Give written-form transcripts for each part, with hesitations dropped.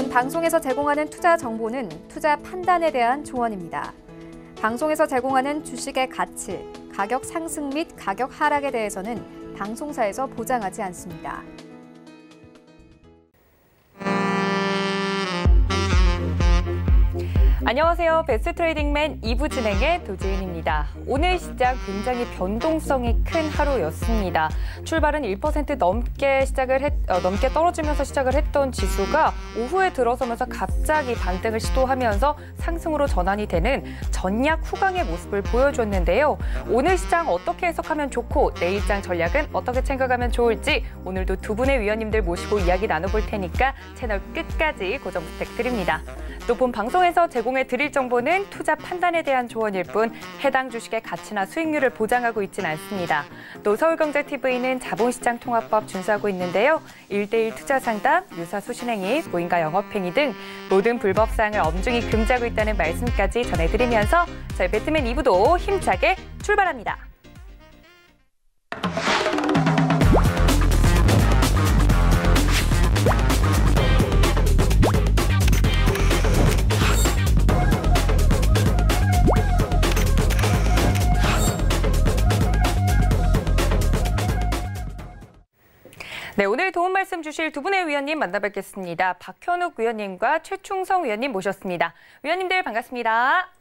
본 방송에서 제공하는 투자 정보는 투자 판단에 대한 조언입니다. 방송에서 제공하는 주식의 가치, 가격 상승 및 가격 하락에 대해서는 방송사에서 보장하지 않습니다. 안녕하세요. 베스트트레이딩맨 2부 진행의 도지은입니다. 오늘 시장 굉장히 변동성이 큰 하루였습니다. 출발은 1% 넘게 떨어지면서 시작을 했던 지수가 오후에 들어서면서 갑자기 반등을 시도하면서 상승으로 전환이 되는 전략 후강의 모습을 보여줬는데요. 오늘 시장 어떻게 해석하면 좋고 내일장 전략은 어떻게 챙겨가면 좋을지 오늘도 두 분의 위원님들 모시고 이야기 나눠볼 테니까 채널 끝까지 고정 부탁드립니다. 또 본 방송에서 제공해드릴 정보는 투자 판단에 대한 조언일 뿐 해당 주식의 가치나 수익률을 보장하고 있지는 않습니다. 또 서울경제TV는 자본시장 통합법 준수하고 있는데요. 1:1 투자 상담, 유사 수신행위, 모임과 영업행위 등 모든 불법 사항을 엄중히 금지하고 있다는 말씀까지 전해드리면서 저희 배트맨 2부도 힘차게 출발합니다. 네, 오늘 도움 말씀 주실 두 분의 위원님 만나뵙겠습니다. 박현욱 위원님과 최충성 위원님 모셨습니다. 위원님들 반갑습니다.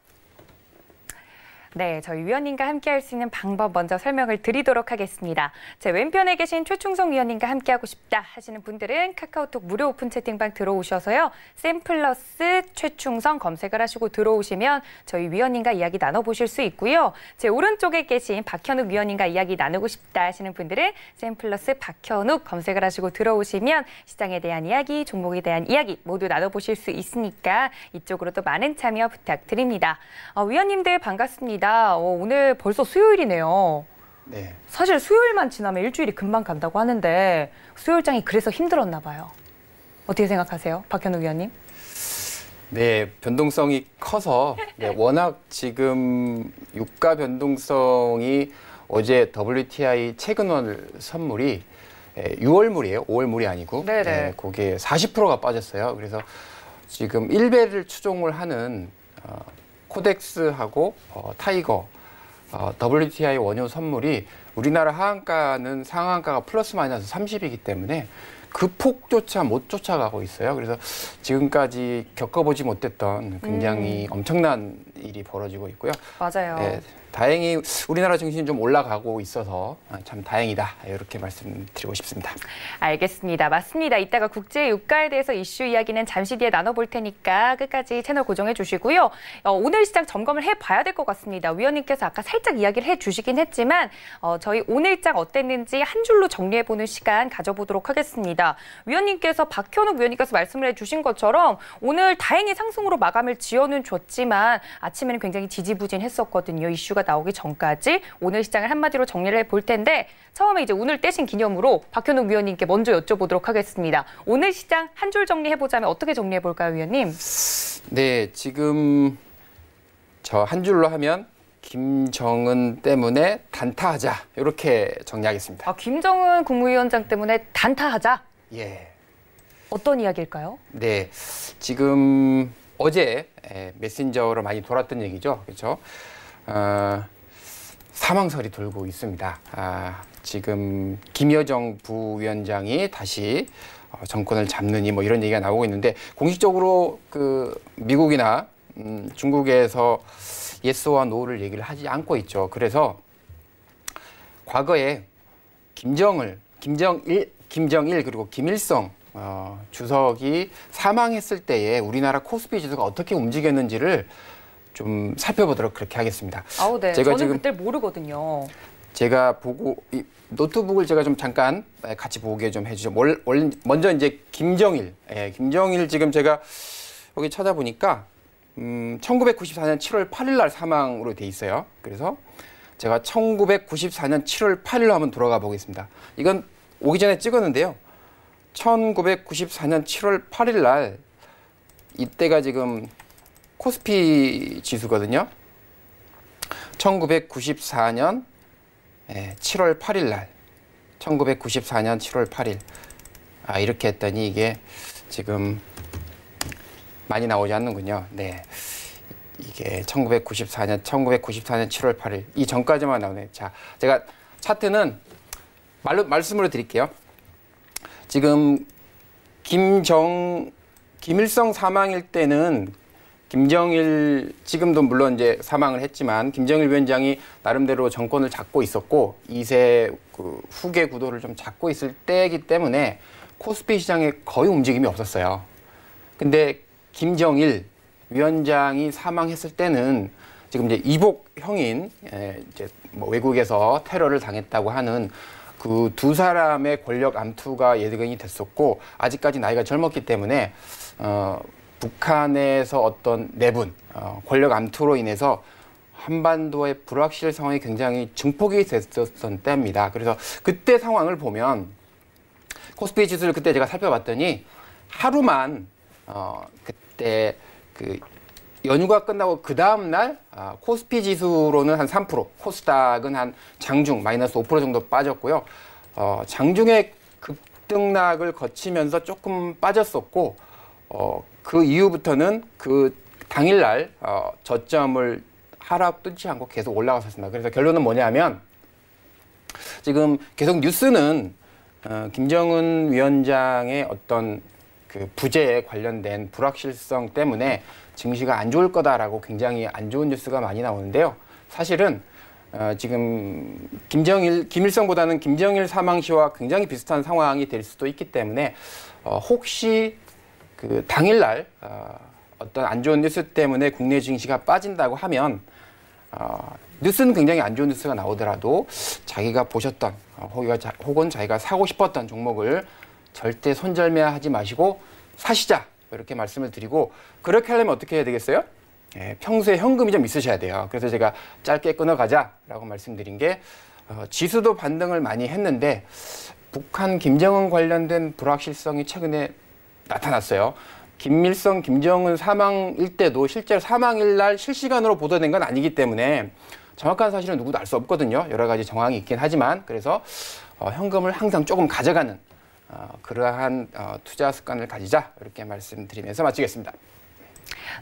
네, 저희 위원님과 함께할 수 있는 방법 먼저 설명을 드리도록 하겠습니다. 제 왼편에 계신 최충성 위원님과 함께하고 싶다 하시는 분들은 카카오톡 무료 오픈 채팅방 들어오셔서요. 샘플러스 최충성 검색을 하시고 들어오시면 저희 위원님과 이야기 나눠보실 수 있고요. 제 오른쪽에 계신 박현욱 위원님과 이야기 나누고 싶다 하시는 분들은 샘플러스 박현욱 검색을 하시고 들어오시면 시장에 대한 이야기, 종목에 대한 이야기 모두 나눠보실 수 있으니까 이쪽으로도 많은 참여 부탁드립니다. 위원님들 반갑습니다. 오늘 벌써 수요일이네요. 네. 사실 수요일만 지나면 일주일이 금방 간다고 하는데 수요일장이 그래서 힘들었나 봐요. 어떻게 생각하세요? 박현욱 위원님? 네, 변동성이 커서 워낙 지금 유가 변동성이 어제 WTI 최근월 선물이 6월물이에요. 5월물이 아니고. 네네. 네, 그게 40%가 빠졌어요. 그래서 지금 1배를 추종을 하는 코덱스하고 타이거, WTI 원유 선물이 우리나라 하한가는 상한가가 플러스 마이너스 30이기 때문에 그 폭조차 못 쫓아가고 있어요. 그래서 지금까지 겪어보지 못했던 굉장히 엄청난 일이 벌어지고 있고요. 맞아요. 네, 다행히 우리나라 증시는 좀 올라가고 있어서 참 다행이다. 이렇게 말씀드리고 싶습니다. 알겠습니다. 맞습니다. 이따가 국제 유가에 대해서 이슈 이야기는 잠시 뒤에 나눠볼 테니까 끝까지 채널 고정해 주시고요. 오늘 시장 점검을 해봐야 될 것 같습니다. 위원님께서 아까 살짝 이야기를 해주시긴 했지만 저희 오늘장 어땠는지 한 줄로 정리해보는 시간 가져보도록 하겠습니다. 위원님께서 박현욱 위원님께서 말씀을 해주신 것처럼 오늘 다행히 상승으로 마감을 지어는 줬지만 아침에는 굉장히 지지부진했었거든요. 이슈가 나오기 전까지 오늘 시장을 한마디로 정리를 해볼 텐데 처음에 이제 오늘 떼신 기념으로 박현욱 위원님께 먼저 여쭤보도록 하겠습니다. 오늘 시장 한 줄 정리해보자면 어떻게 정리해볼까요, 위원님? 네, 지금 저 한 줄로 하면 김정은 때문에 단타하자 이렇게 정리하겠습니다. 김정은 국무위원장 때문에 단타하자? 예. 어떤 이야기일까요? 네, 지금 어제 메신저로 많이 돌았던 얘기죠, 그렇죠? 사망설이 돌고 있습니다. 지금 김여정 부위원장이 다시 정권을 잡느니 뭐 이런 얘기가 나오고 있는데 공식적으로 그 미국이나 중국에서 예스와 노를 얘기를 하지 않고 있죠. 그래서 과거에 김정일 그리고 김일성 주석이 사망했을 때에 우리나라 코스피 지수가 어떻게 움직였는지를 좀 살펴보도록 그렇게 하겠습니다. 네. 제가 저는 지금 그때 모르거든요. 제가 보고 노트북을 제가 좀 잠깐 같이 보게 좀 해주죠. 먼저 이제 김정일 지금 제가 여기 찾아보니까 1994년 7월 8일 날 사망으로 돼 있어요. 그래서 제가 1994년 7월 8일로 한번 돌아가 보겠습니다. 이건 오기 전에 찍었는데요. 1994년 7월 8일 날 이때가 지금 코스피 지수거든요. 1994년 7월 8일 날 1994년 7월 8일 이렇게 했더니 이게 지금 많이 나오지 않는군요. 네. 이게 1994년 7월 8일 이 전까지만 나오네. 자, 제가 차트는 말씀으로 드릴게요. 지금 김일성 사망일 때는 김정일 지금도 물론 이제 사망을 했지만 김정일 위원장이 나름대로 정권을 잡고 있었고 2세 그 후계 구도를 좀 잡고 있을 때이기 때문에 코스피 시장에 거의 움직임이 없었어요. 근데 김정일 위원장이 사망했을 때는 지금 이제 이복 형인 이제 뭐 외국에서 테러를 당했다고 하는 그 두 사람의 권력 암투가 예견이 됐었고 아직까지 나이가 젊었기 때문에 북한에서 어떤 내분, 권력 암투로 인해서 한반도의 불확실 상황이 굉장히 증폭이 됐었던 때입니다. 그래서 그때 상황을 보면 코스피 지수를 그때 제가 살펴봤더니 하루만 그때 그 연휴가 끝나고 그 다음 날 코스피 지수로는 한 3%, 코스닥은 한 장중 마이너스 5% 정도 빠졌고요. 장중의 급등락을 거치면서 조금 빠졌었고 그 이후부터는 그 당일날 저점을 하락 뚫지 않고 계속 올라갔었습니다. 그래서 결론은 뭐냐면 지금 계속 뉴스는 김정은 위원장의 어떤 그 부재에 관련된 불확실성 때문에 증시가 안 좋을 거다라고 굉장히 안 좋은 뉴스가 많이 나오는데요. 사실은 지금 김일성보다는 김정일 사망 시와 굉장히 비슷한 상황이 될 수도 있기 때문에 혹시 그 당일날 어떤 안 좋은 뉴스 때문에 국내 증시가 빠진다고 하면 뉴스는 굉장히 안 좋은 뉴스가 나오더라도 자기가 보셨던 혹은 자기가 사고 싶었던 종목을 절대 손절매하지 마시고 사시자 이렇게 말씀을 드리고 그렇게 하려면 어떻게 해야 되겠어요? 평소에 현금이 좀 있으셔야 돼요. 그래서 제가 짧게 끊어가자라고 말씀드린 게 지수도 반등을 많이 했는데 북한 김정은 관련된 불확실성이 최근에 나타났어요. 김일성, 김정은 사망일 때도 실제로 사망일 날 실시간으로 보도된 건 아니기 때문에 정확한 사실은 누구도 알 수 없거든요. 여러 가지 정황이 있긴 하지만 그래서 현금을 항상 조금 가져가는 그러한 투자 습관을 가지자 이렇게 말씀드리면서 마치겠습니다.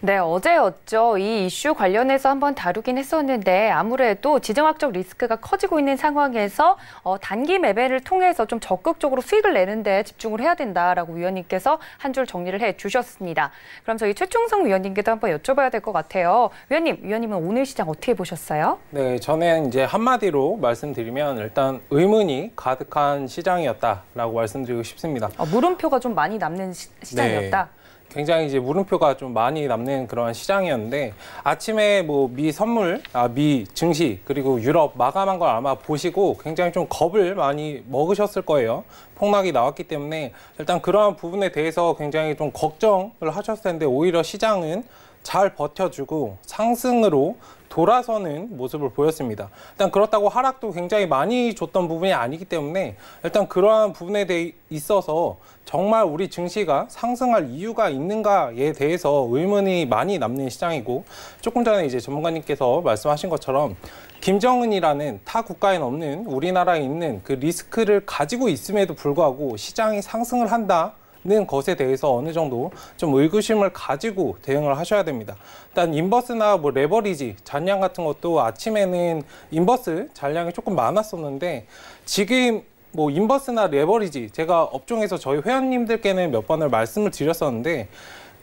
네, 어제였죠. 이 이슈 관련해서 한번 다루긴 했었는데 아무래도 지정학적 리스크가 커지고 있는 상황에서 단기 매매를 통해서 좀 적극적으로 수익을 내는 데 집중을 해야 된다라고 위원님께서 한 줄 정리를 해주셨습니다. 그럼 저희 최충성 위원님께도 한번 여쭤봐야 될 것 같아요. 위원님은 오늘 시장 어떻게 보셨어요? 네, 저는 이제 한마디로 말씀드리면 일단 의문이 가득한 시장이었다라고 말씀드리고 싶습니다. 물음표가 좀 많이 남는 시장이었다. 네. 굉장히 이제 물음표가 좀 많이 남는 그런 시장이었는데 아침에 뭐 미 증시 그리고 유럽 마감한 걸 아마 보시고 굉장히 좀 겁을 많이 먹으셨을 거예요. 폭락이 나왔기 때문에 일단 그러한 부분에 대해서 굉장히 좀 걱정을 하셨을 텐데 오히려 시장은 잘 버텨주고 상승으로 돌아서는 모습을 보였습니다. 일단 그렇다고 하락도 굉장히 많이 줬던 부분이 아니기 때문에 일단 그러한 부분에 있어서 정말 우리 증시가 상승할 이유가 있는가에 대해서 의문이 많이 남는 시장이고 조금 전에 이제 전문가님께서 말씀하신 것처럼 김정은이라는 타 국가에는 없는 우리나라에 있는 그 리스크를 가지고 있음에도 불구하고 시장이 상승을 한다. 는 것에 대해서 어느 정도 좀 의구심을 가지고 대응을 하셔야 됩니다. 일단 인버스나 뭐 레버리지 잔량 같은 것도 아침에는 인버스 잔량이 조금 많았었는데 지금 뭐 인버스나 레버리지 제가 업종에서 저희 회원님들께는 몇 번을 말씀을 드렸었는데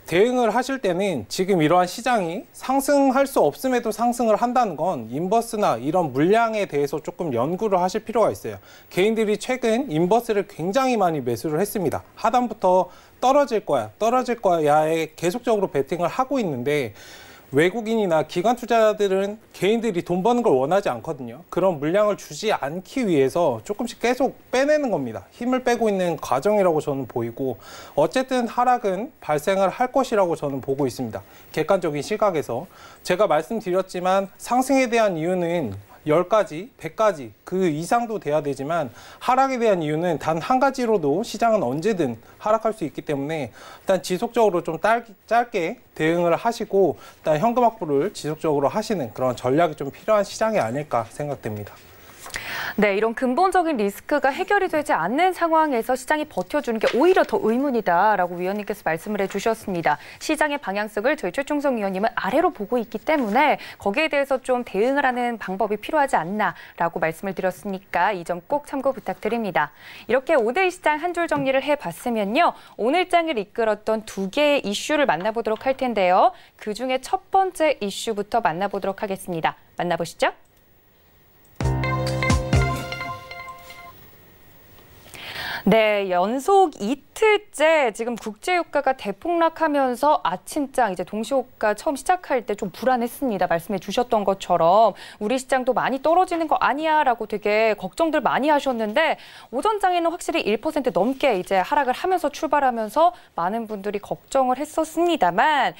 대응을 하실 때는 지금 이러한 시장이 상승할 수 없음에도 상승을 한다는 건 인버스나 이런 물량에 대해서 조금 연구를 하실 필요가 있어요. 개인들이 최근 인버스를 굉장히 많이 매수를 했습니다. 하단부터 떨어질 거야에 계속적으로 베팅을 하고 있는데 외국인이나 기관 투자자들은 개인들이 돈 버는 걸 원하지 않거든요. 그런 물량을 주지 않기 위해서 조금씩 계속 빼내는 겁니다. 힘을 빼고 있는 과정이라고 저는 보이고 어쨌든 하락은 발생을 할 것이라고 저는 보고 있습니다. 객관적인 시각에서 제가 말씀드렸지만 상승에 대한 이유는 10가지, 100가지 그 이상도 돼야 되지만 하락에 대한 이유는 단 한 가지로도 시장은 언제든 하락할 수 있기 때문에 일단 지속적으로 좀 짧게 대응을 하시고 일단 현금 확보를 지속적으로 하시는 그런 전략이 좀 필요한 시장이 아닐까 생각됩니다. 네, 이런 근본적인 리스크가 해결이 되지 않는 상황에서 시장이 버텨주는 게 오히려 더 의문이다라고 위원님께서 말씀을 해주셨습니다. 시장의 방향성을 저희 최충성 위원님은 아래로 보고 있기 때문에 거기에 대해서 좀 대응을 하는 방법이 필요하지 않나라고 말씀을 드렸으니까 이 점 꼭 참고 부탁드립니다. 이렇게 오늘 시장 한 줄 정리를 해봤으면요. 오늘 장을 이끌었던 두 개의 이슈를 만나보도록 할 텐데요. 그중에 첫 번째 이슈부터 만나보도록 하겠습니다. 만나보시죠. 네, 연속 이틀째 지금 국제유가가 대폭락하면서 아침장 이제 동시호가 처음 시작할 때 좀 불안했습니다. 말씀해 주셨던 것처럼 우리 시장도 많이 떨어지는 거 아니야라고 되게 걱정들 많이 하셨는데 오전장에는 확실히 1% 넘게 이제 하락을 하면서 출발하면서 많은 분들이 걱정을 했었습니다만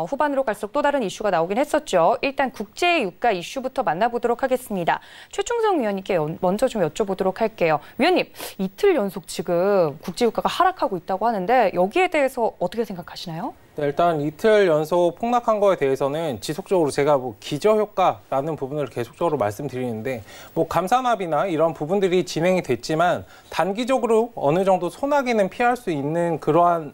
후반으로 갈수록 또 다른 이슈가 나오긴 했었죠. 일단 국제유가 이슈부터 만나보도록 하겠습니다. 최충성 위원님께 먼저 좀 여쭤보도록 할게요. 위원님, 이틀 연속 지금 국제유가가 하락하고 있다고 하는데 여기에 대해서 어떻게 생각하시나요? 네, 일단 이틀 연속 폭락한 거에 대해서는 지속적으로 제가 뭐 기저효과라는 부분을 계속적으로 말씀드리는데 뭐 감산합이나 이런 부분들이 진행이 됐지만 단기적으로 어느 정도 소나기는 피할 수 있는 그러한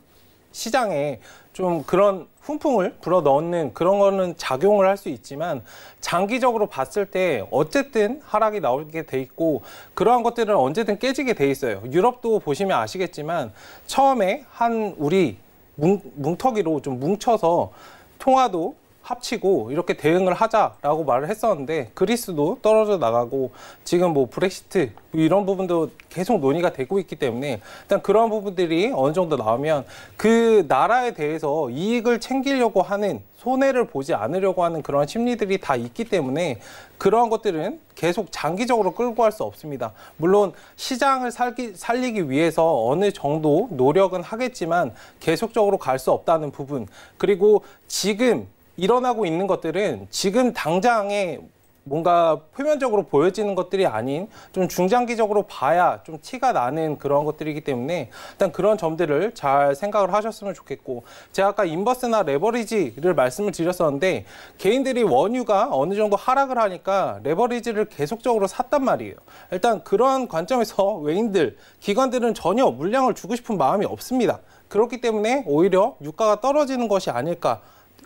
시장에 좀 그런 훈풍을 불어넣는 그런 거는 작용을 할 수 있지만 장기적으로 봤을 때 어쨌든 하락이 나오게 돼 있고 그러한 것들은 언제든 깨지게 돼 있어요. 유럽도 보시면 아시겠지만 처음에 한 우리 뭉터기로 좀 뭉쳐서 통화도 합치고 이렇게 대응을 하자라고 말을 했었는데 그리스도 떨어져 나가고 지금 뭐 브렉시트 이런 부분도 계속 논의가 되고 있기 때문에 일단 그런 부분들이 어느 정도 나오면 그 나라에 대해서 이익을 챙기려고 하는 손해를 보지 않으려고 하는 그런 심리들이 다 있기 때문에 그러한 것들은 계속 장기적으로 끌고 갈 수 없습니다. 물론 시장을 살리기 위해서 어느 정도 노력은 하겠지만 계속적으로 갈 수 없다는 부분 그리고 지금 일어나고 있는 것들은 지금 당장에 뭔가 표면적으로 보여지는 것들이 아닌 좀 중장기적으로 봐야 좀 티가 나는 그런 것들이기 때문에 일단 그런 점들을 잘 생각을 하셨으면 좋겠고 제가 아까 인버스나 레버리지를 말씀을 드렸었는데 개인들이 원유가 어느 정도 하락을 하니까 레버리지를 계속적으로 샀단 말이에요. 일단 그러한 관점에서 외인들, 기관들은 전혀 물량을 주고 싶은 마음이 없습니다. 그렇기 때문에 오히려 유가가 떨어지는 것이 아닐까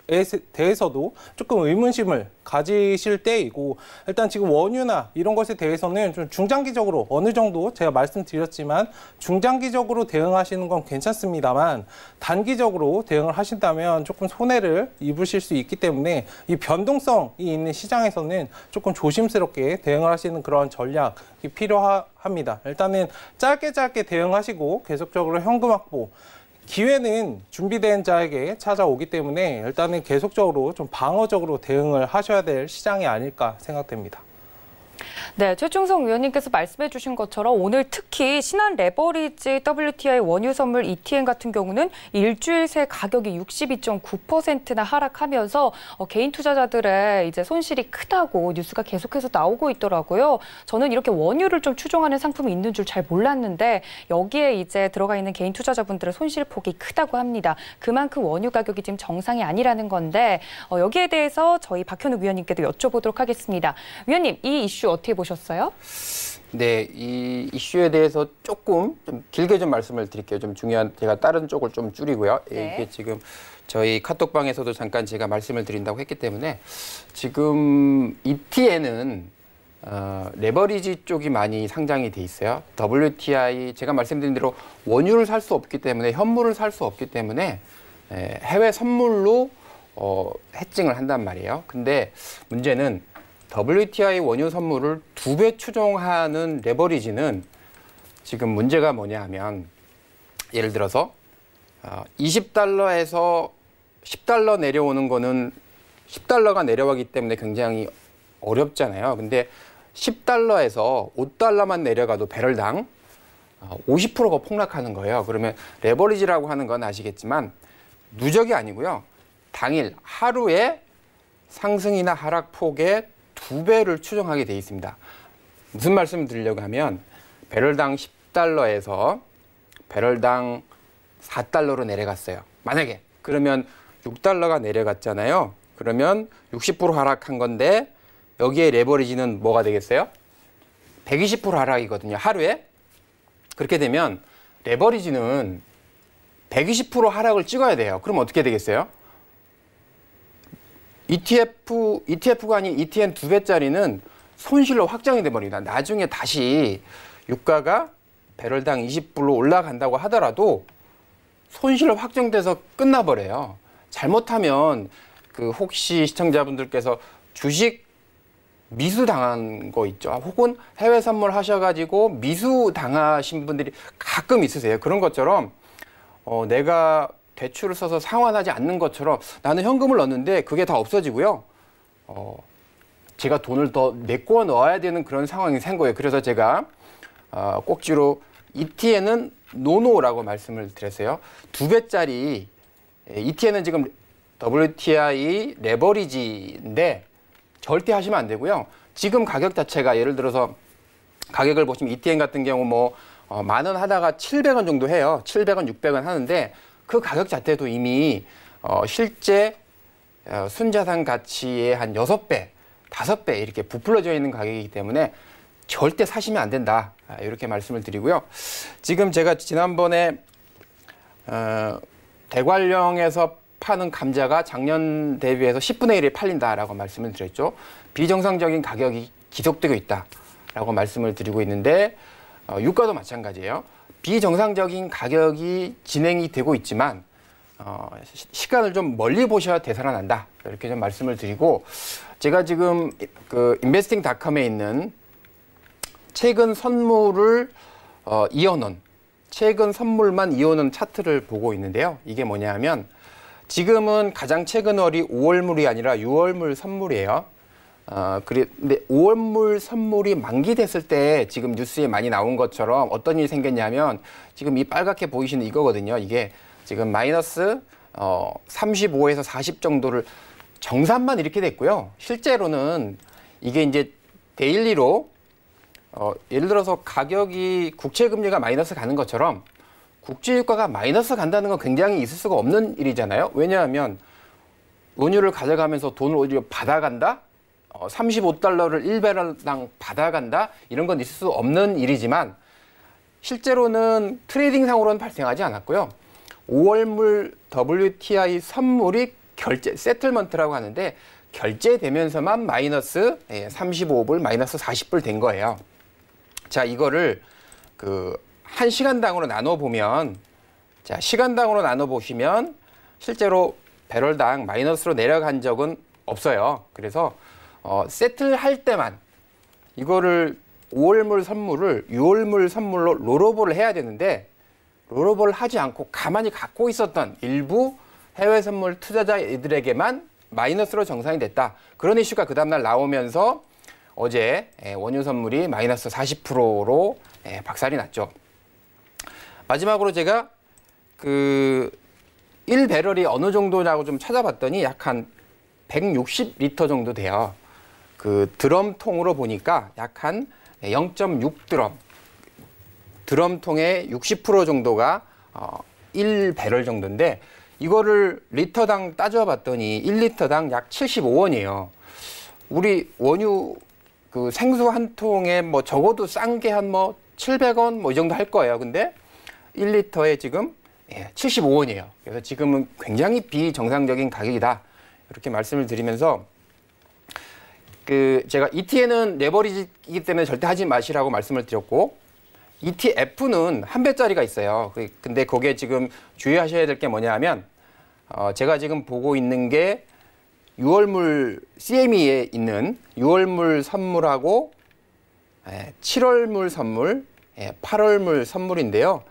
에 대해서도 조금 의문심을 가지실 때이고 일단 지금 원유나 이런 것에 대해서는 좀 중장기적으로 어느 정도 제가 말씀드렸지만 중장기적으로 대응하시는 건 괜찮습니다만 단기적으로 대응을 하신다면 조금 손해를 입으실 수 있기 때문에 이 변동성이 있는 시장에서는 조금 조심스럽게 대응을 하시는 그런 전략이 필요합니다. 일단은 짧게 대응하시고 계속적으로 현금 확보 기회는 준비된 자에게 찾아오기 때문에 일단은 계속적으로 좀 방어적으로 대응을 하셔야 될 시장이 아닐까 생각됩니다. 네, 최충성 위원님께서 말씀해 주신 것처럼 오늘 특히 신한 레버리지 WTI 원유 선물 ETN 같은 경우는 일주일 새 가격이 62.9%나 하락하면서 개인 투자자들의 이제 손실이 크다고 뉴스가 계속해서 나오고 있더라고요. 저는 이렇게 원유를 좀 추종하는 상품이 있는 줄 잘 몰랐는데 여기에 이제 들어가 있는 개인 투자자분들의 손실 폭이 크다고 합니다. 그만큼 원유 가격이 지금 정상이 아니라는 건데 여기에 대해서 저희 박현욱 위원님께도 여쭤보도록 하겠습니다. 위원님, 이 이슈 어떻게 보셨어요? 네, 이 이슈에 대해서 조금 좀 길게 좀 말씀을 드릴게요. 좀 중요한 제가 다른 쪽을 좀 줄이고요. 네. 이게 지금 저희 카톡방에서도 잠깐 제가 말씀을 드린다고 했기 때문에 지금 ETN은 레버리지 쪽이 많이 상장이 돼 있어요. WTI 제가 말씀드린 대로 원유를 살 수 없기 때문에 현물을 살 수 없기 때문에 해외 선물로 해칭을 한단 말이에요. 근데 문제는 WTI 원유 선물을 2배 추종하는 레버리지는 지금 문제가 뭐냐 하면 예를 들어서 20달러에서 10달러 내려오는 거는 10달러가 내려가기 때문에 굉장히 어렵잖아요. 근데 10달러에서 5달러만 내려가도 배럴당 50%가 폭락하는 거예요. 그러면 레버리지라고 하는 건 아시겠지만 누적이 아니고요. 당일 하루에 상승이나 하락폭의 2배를 추정하게 돼 있습니다. 무슨 말씀을 드리려고 하면 배럴당 10달러에서 배럴당 4달러로 내려갔어요. 만약에 그러면 6달러가 내려갔잖아요. 그러면 60% 하락한 건데 여기에 레버리지는 뭐가 되겠어요? 120% 하락이거든요. 하루에. 그렇게 되면 레버리지는 120% 하락을 찍어야 돼요. 그럼 어떻게 되겠어요? ETF가 아닌 ETN 2배짜리는 손실로 확정이 돼버립니다. 나중에 다시 유가가 배럴당 20불로 올라간다고 하더라도 손실로 확정돼서 끝나버려요. 잘못하면 혹시 시청자분들께서 주식 미수 당한 거 있죠. 혹은 해외 선물 하셔가지고 미수 당하신 분들이 가끔 있으세요. 그런 것처럼 내가 대출을 써서 상환하지 않는 것처럼 나는 현금을 넣었는데 그게 다 없어지고요. 제가 돈을 더 메꿔 넣어야 되는 그런 상황이 생 거예요. 그래서 제가 꼭지로 ETN은 노노라고 말씀을 드렸어요. 2배짜리 ETN은 지금 WTI 레버리지인데 절대 하시면 안 되고요. 지금 가격 자체가 예를 들어서 가격을 보시면 ETN 같은 경우 뭐 10,000원 하다가 700원 정도 해요. 700원, 600원 하는데 그 가격 자체도 이미 실제 순자산 가치의 한 6배, 5배 이렇게 부풀려져 있는 가격이기 때문에 절대 사시면 안 된다. 이렇게 말씀을 드리고요. 지금 제가 지난번에 대관령에서 파는 감자가 작년 대비해서 10분의 1이 팔린다라고 말씀을 드렸죠. 비정상적인 가격이 지속되고 있다라고 말씀을 드리고 있는데 유가도 마찬가지예요. 비정상적인 가격이 진행이 되고 있지만 시간을 좀 멀리 보셔야 되살아난다. 이렇게 좀 말씀을 드리고 제가 지금 investing.com에 있는 최근 선물을 이어놓은 최근 선물만 이어놓은 차트를 보고 있는데요. 이게 뭐냐면 지금은 가장 최근 월이 5월물이 아니라 6월물 선물이에요. 근데 5월물 선물이 만기됐을 때 지금 뉴스에 많이 나온 것처럼 어떤 일이 생겼냐면 지금 이 빨갛게 보이시는 이거거든요. 이게 지금 마이너스 35에서 40 정도를 정산만 이렇게 됐고요. 실제로는 이게 이제 데일리로 예를 들어서 가격이 국채금리가 마이너스 가는 것처럼 국제유가가 마이너스 간다는 건 굉장히 있을 수가 없는 일이잖아요. 왜냐하면 원유를 가져가면서 돈을 오히려 받아간다? 35달러를 1배럴당 받아간다? 이런 건 있을 수 없는 일이지만 실제로는 트레이딩상으로는 발생하지 않았고요. 5월물 WTI 선물이 세틀먼트라고 하는데 결제되면서만 마이너스 35불, 마이너스 40불 된 거예요. 자, 이거를 1시간당으로 나눠보면, 자, 시간당으로 나눠보시면 실제로 배럴당 마이너스로 내려간 적은 없어요. 그래서 세틀할 때만 이거를 5월물 선물을 6월물 선물로 롤오버를 해야 되는데 롤오버를 하지 않고 가만히 갖고 있었던 일부 해외 선물 투자자들에게만 마이너스로 정산이 됐다. 그런 이슈가 그 다음날 나오면서 어제 원유 선물이 마이너스 40%로 박살이 났죠. 마지막으로 제가 1배럴이 어느 정도냐고 좀 찾아봤더니 약 한 160리터 정도 돼요. 드럼통으로 보니까 약 한 0.6드럼. 드럼통의 60% 정도가 1배럴 정도인데 이거를 리터당 따져봤더니 1리터당 약 75원이에요. 우리 원유 생수 한 통에 뭐 적어도 싼 게 한 700원 뭐 이 정도 할 거예요. 근데 1리터에 지금 75원이에요. 그래서 지금은 굉장히 비정상적인 가격이다. 이렇게 말씀을 드리면서 제가 ETN은 레버리지이기 때문에 절대 하지 마시라고 말씀을 드렸고 ETF는 1배짜리가 있어요. 근데 거기에 지금 주의하셔야 될 게 뭐냐 하면 제가 지금 보고 있는 게 6월물 CME에 있는 6월물 선물하고 7월물 선물, 8월물 선물인데요.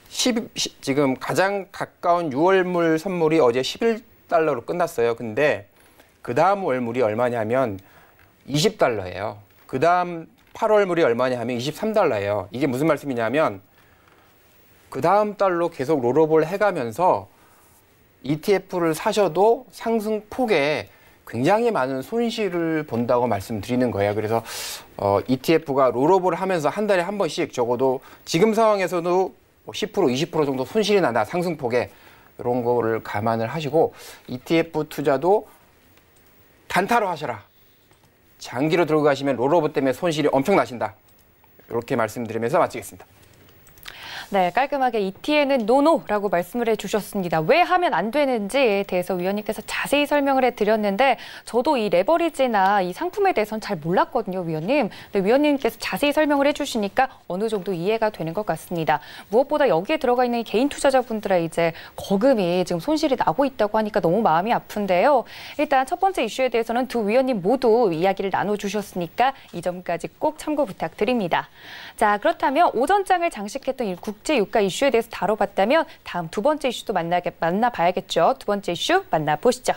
지금 가장 가까운 6월물 선물이 어제 11달러로 끝났어요. 근데 그 다음 월물이 얼마냐면 20달러예요. 그 다음 8월물이 얼마냐 하면 23달러예요. 이게 무슨 말씀이냐면 그 다음 달로 계속 롤오버를 해가면서 ETF를 사셔도 상승폭에 굉장히 많은 손실을 본다고 말씀드리는 거예요. 그래서 ETF가 롤오버를 하면서 한 달에 한 번씩 적어도 지금 상황에서도 10%, 20% 정도 손실이 난다. 상승폭에. 이런 거를 감안을 하시고 ETF 투자도 단타로 하셔라. 장기로 들고 가시면 롤오버 때문에 손실이 엄청 나신다. 이렇게 말씀드리면서 마치겠습니다. 네, 깔끔하게 ETN은 노노라고 말씀을 해주셨습니다. 왜 하면 안 되는지에 대해서 위원님께서 자세히 설명을 해드렸는데 저도 이 레버리지나 이 상품에 대해서는 잘 몰랐거든요, 위원님. 근데 위원님께서 자세히 설명을 해주시니까 어느 정도 이해가 되는 것 같습니다. 무엇보다 여기에 들어가 있는 개인 투자자분들의 이제 거금이 지금 손실이 나고 있다고 하니까 너무 마음이 아픈데요. 일단 첫 번째 이슈에 대해서는 두 위원님 모두 이야기를 나눠주셨으니까 이 점까지 꼭 참고 부탁드립니다. 자, 그렇다면 오전장을 장식했던 이 국제 유가 이슈에 대해서 다뤄봤다면 다음 두 번째 이슈도 만나봐야겠죠. 두 번째 이슈 만나보시죠.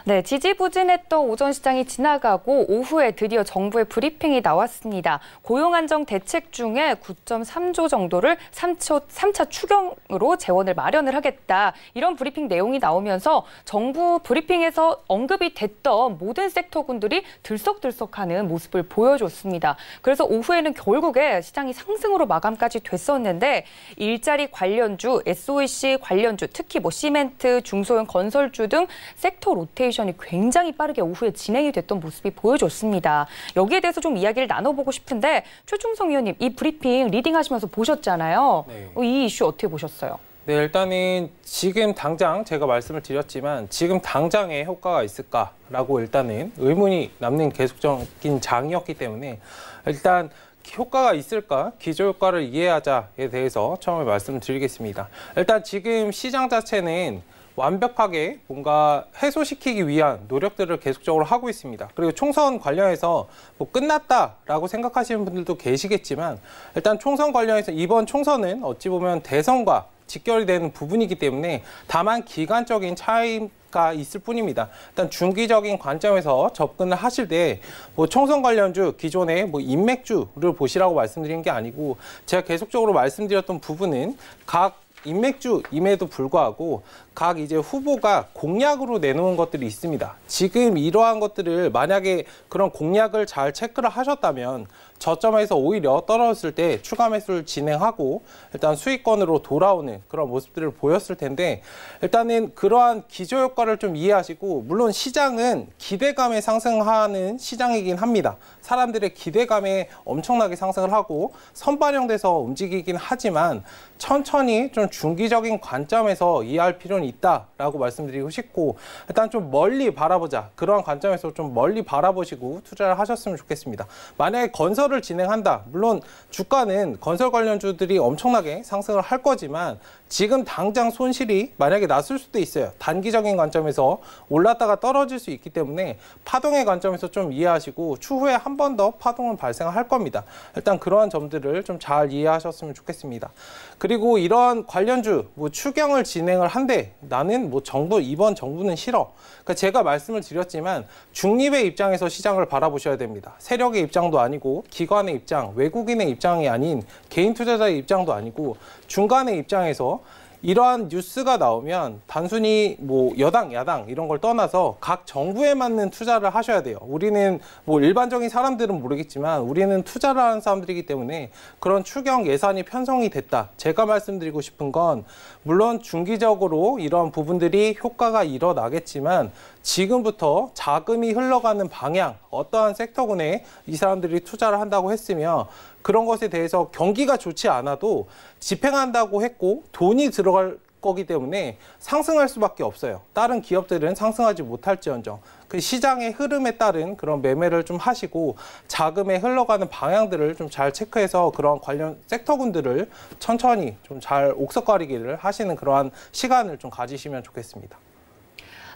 네, 지지부진했던 오전 시장이 지나가고 오후에 드디어 정부의 브리핑이 나왔습니다. 고용안정 대책 중에 9.3조 정도를 3차 추경으로 재원을 마련을 하겠다. 이런 브리핑 내용이 나오면서 정부 브리핑에서 언급이 됐던 모든 섹터군들이 들썩들썩하는 모습을 보여줬습니다. 그래서 오후에는 결국에 시장이 상승으로 마감까지 됐었는데 일자리 관련주, SOEC 관련주, 특히 뭐 시멘트, 중소형 건설주 등 섹터 로테이션이 굉장히 빠르게 오후에 진행이 됐던 모습이 보여줬습니다. 여기에 대해서 좀 이야기를 나눠보고 싶은데 최충성 위원님, 이 브리핑 리딩하시면서 보셨잖아요. 네. 이 이슈 어떻게 보셨어요? 네, 일단은 지금 당장 제가 말씀을 드렸지만 지금 당장에 효과가 있을까라고 일단은 의문이 남는 계속적인 장이었기 때문에 일단 효과가 있을까? 기저효과를 이해하자에 대해서 처음에 말씀을 드리겠습니다. 일단 지금 시장 자체는 완벽하게 뭔가 해소시키기 위한 노력들을 계속적으로 하고 있습니다. 그리고 총선 관련해서 뭐 끝났다라고 생각하시는 분들도 계시겠지만 일단 총선 관련해서 이번 총선은 어찌 보면 대선과 직결이 되는 부분이기 때문에 다만 기간적인 차이가 있을 뿐입니다. 일단 중기적인 관점에서 접근을 하실 때 뭐 총선 관련주 기존의 뭐 인맥주를 보시라고 말씀드린 게 아니고 제가 계속적으로 말씀드렸던 부분은 각 인맥주임에도 불구하고 각 이제 후보가 공약으로 내놓은 것들이 있습니다. 지금 이러한 것들을 만약에 그런 공약을 잘 체크를 하셨다면 저점에서 오히려 떨어졌을 때 추가 매수를 진행하고 일단 수익권으로 돌아오는 그런 모습들을 보였을 텐데 일단은 그러한 기저효과를 좀 이해하시고 물론 시장은 기대감에 상승하는 시장이긴 합니다. 사람들의 기대감에 엄청나게 상승을 하고 선반영돼서 움직이긴 하지만 천천히 좀 중기적인 관점에서 이해할 필요는 있다라고 말씀드리고 싶고 일단 좀 멀리 바라보자. 그러한 관점에서 좀 멀리 바라보시고 투자를 하셨으면 좋겠습니다. 만약에 건설을 진행한다. 물론 주가는 건설 관련주들이 엄청나게 상승을 할 거지만 지금 당장 손실이 만약에 났을 수도 있어요. 단기적인 관점에서 올랐다가 떨어질 수 있기 때문에 파동의 관점에서 좀 이해하시고 추후에 한 번 더 파동은 발생할 겁니다. 일단 그러한 점들을 좀 잘 이해하셨으면 좋겠습니다. 그리고 이러한 관련주 뭐 추경을 진행을 한데 나는 뭐 이번 정부는 싫어. 그러니까 제가 말씀을 드렸지만 중립의 입장에서 시장을 바라보셔야 됩니다. 세력의 입장도 아니고 기관의 입장, 외국인의 입장이 아닌 개인 투자자의 입장도 아니고 중간의 입장에서 이러한 뉴스가 나오면 단순히 뭐 여당, 야당 이런 걸 떠나서 각 정부에 맞는 투자를 하셔야 돼요. 우리는 뭐 일반적인 사람들은 모르겠지만 우리는 투자를 하는 사람들이기 때문에 그런 추경 예산이 편성이 됐다. 제가 말씀드리고 싶은 건 물론 중기적으로 이러한 부분들이 효과가 일어나겠지만 지금부터 자금이 흘러가는 방향, 어떠한 섹터군에 이 사람들이 투자를 한다고 했으면 그런 것에 대해서 경기가 좋지 않아도 집행한다고 했고 돈이 들어갈 거기 때문에 상승할 수밖에 없어요. 다른 기업들은 상승하지 못할지언정 그 시장의 흐름에 따른 그런 매매를 좀 하시고 자금에 흘러가는 방향들을 좀 잘 체크해서 그런 관련 섹터군들을 천천히 좀 잘 옥석가리기를 하시는 그러한 시간을 좀 가지시면 좋겠습니다.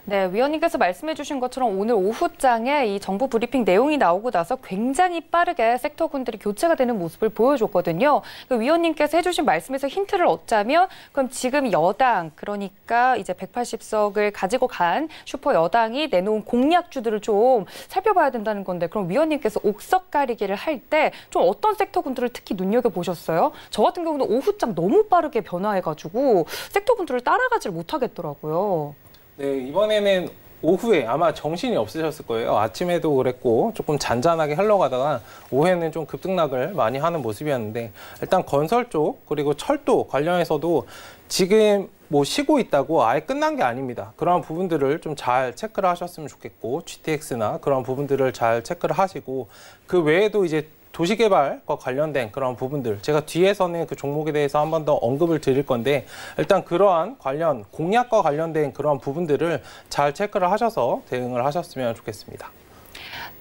네, 위원님께서 말씀해 주신 것처럼 오늘 오후장에 이 정부 브리핑 내용이 나오고 나서 굉장히 빠르게 섹터군들이 교체가 되는 모습을 보여줬거든요. 그 위원님께서 해주신 말씀에서 힌트를 얻자면 그럼 지금 여당, 그러니까 이제 180석을 가지고 간 슈퍼 여당이 내놓은 공약주들을 좀 살펴봐야 된다는 건데 그럼 위원님께서 옥석 가리기를 할 때 좀 어떤 섹터군들을 특히 눈여겨보셨어요? 저 같은 경우는 오후장 너무 빠르게 변화해가지고 섹터군들을 따라가지를 못하겠더라고요. 네, 이번에는 오후에 아마 정신이 없으셨을 거예요. 아침에도 그랬고 조금 잔잔하게 흘러가다가 오후에는 좀 급등락을 많이 하는 모습이었는데 일단 건설 쪽 그리고 철도 관련해서도 지금 뭐 쉬고 있다고 아예 끝난 게 아닙니다. 그런 부분들을 좀 잘 체크를 하셨으면 좋겠고 GTX나 그런 부분들을 잘 체크를 하시고 그 외에도 이제 도시개발과 관련된 그런 부분들 제가 뒤에서는 그 종목에 대해서 한 번 더 언급을 드릴 건데 일단 그러한 관련 공약과 관련된 그런 부분들을 잘 체크를 하셔서 대응을 하셨으면 좋겠습니다.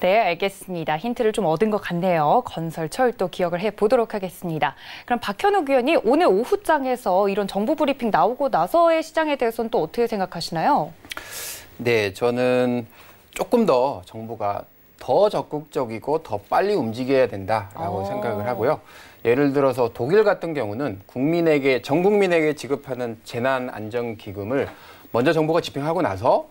네, 알겠습니다. 힌트를 좀 얻은 것 같네요. 건설, 철도 기억을 해보도록 하겠습니다. 그럼 박현욱 위원이 오늘 오후장에서 이런 정부 브리핑 나오고 나서의 시장에 대해서는 또 어떻게 생각하시나요? 네, 저는 조금 더 정부가 더 적극적이고 더 빨리 움직여야 된다라고 생각을 하고요. 예를 들어서 독일 같은 경우는 전 국민에게 지급하는 재난안전기금을 먼저 정부가 집행하고 나서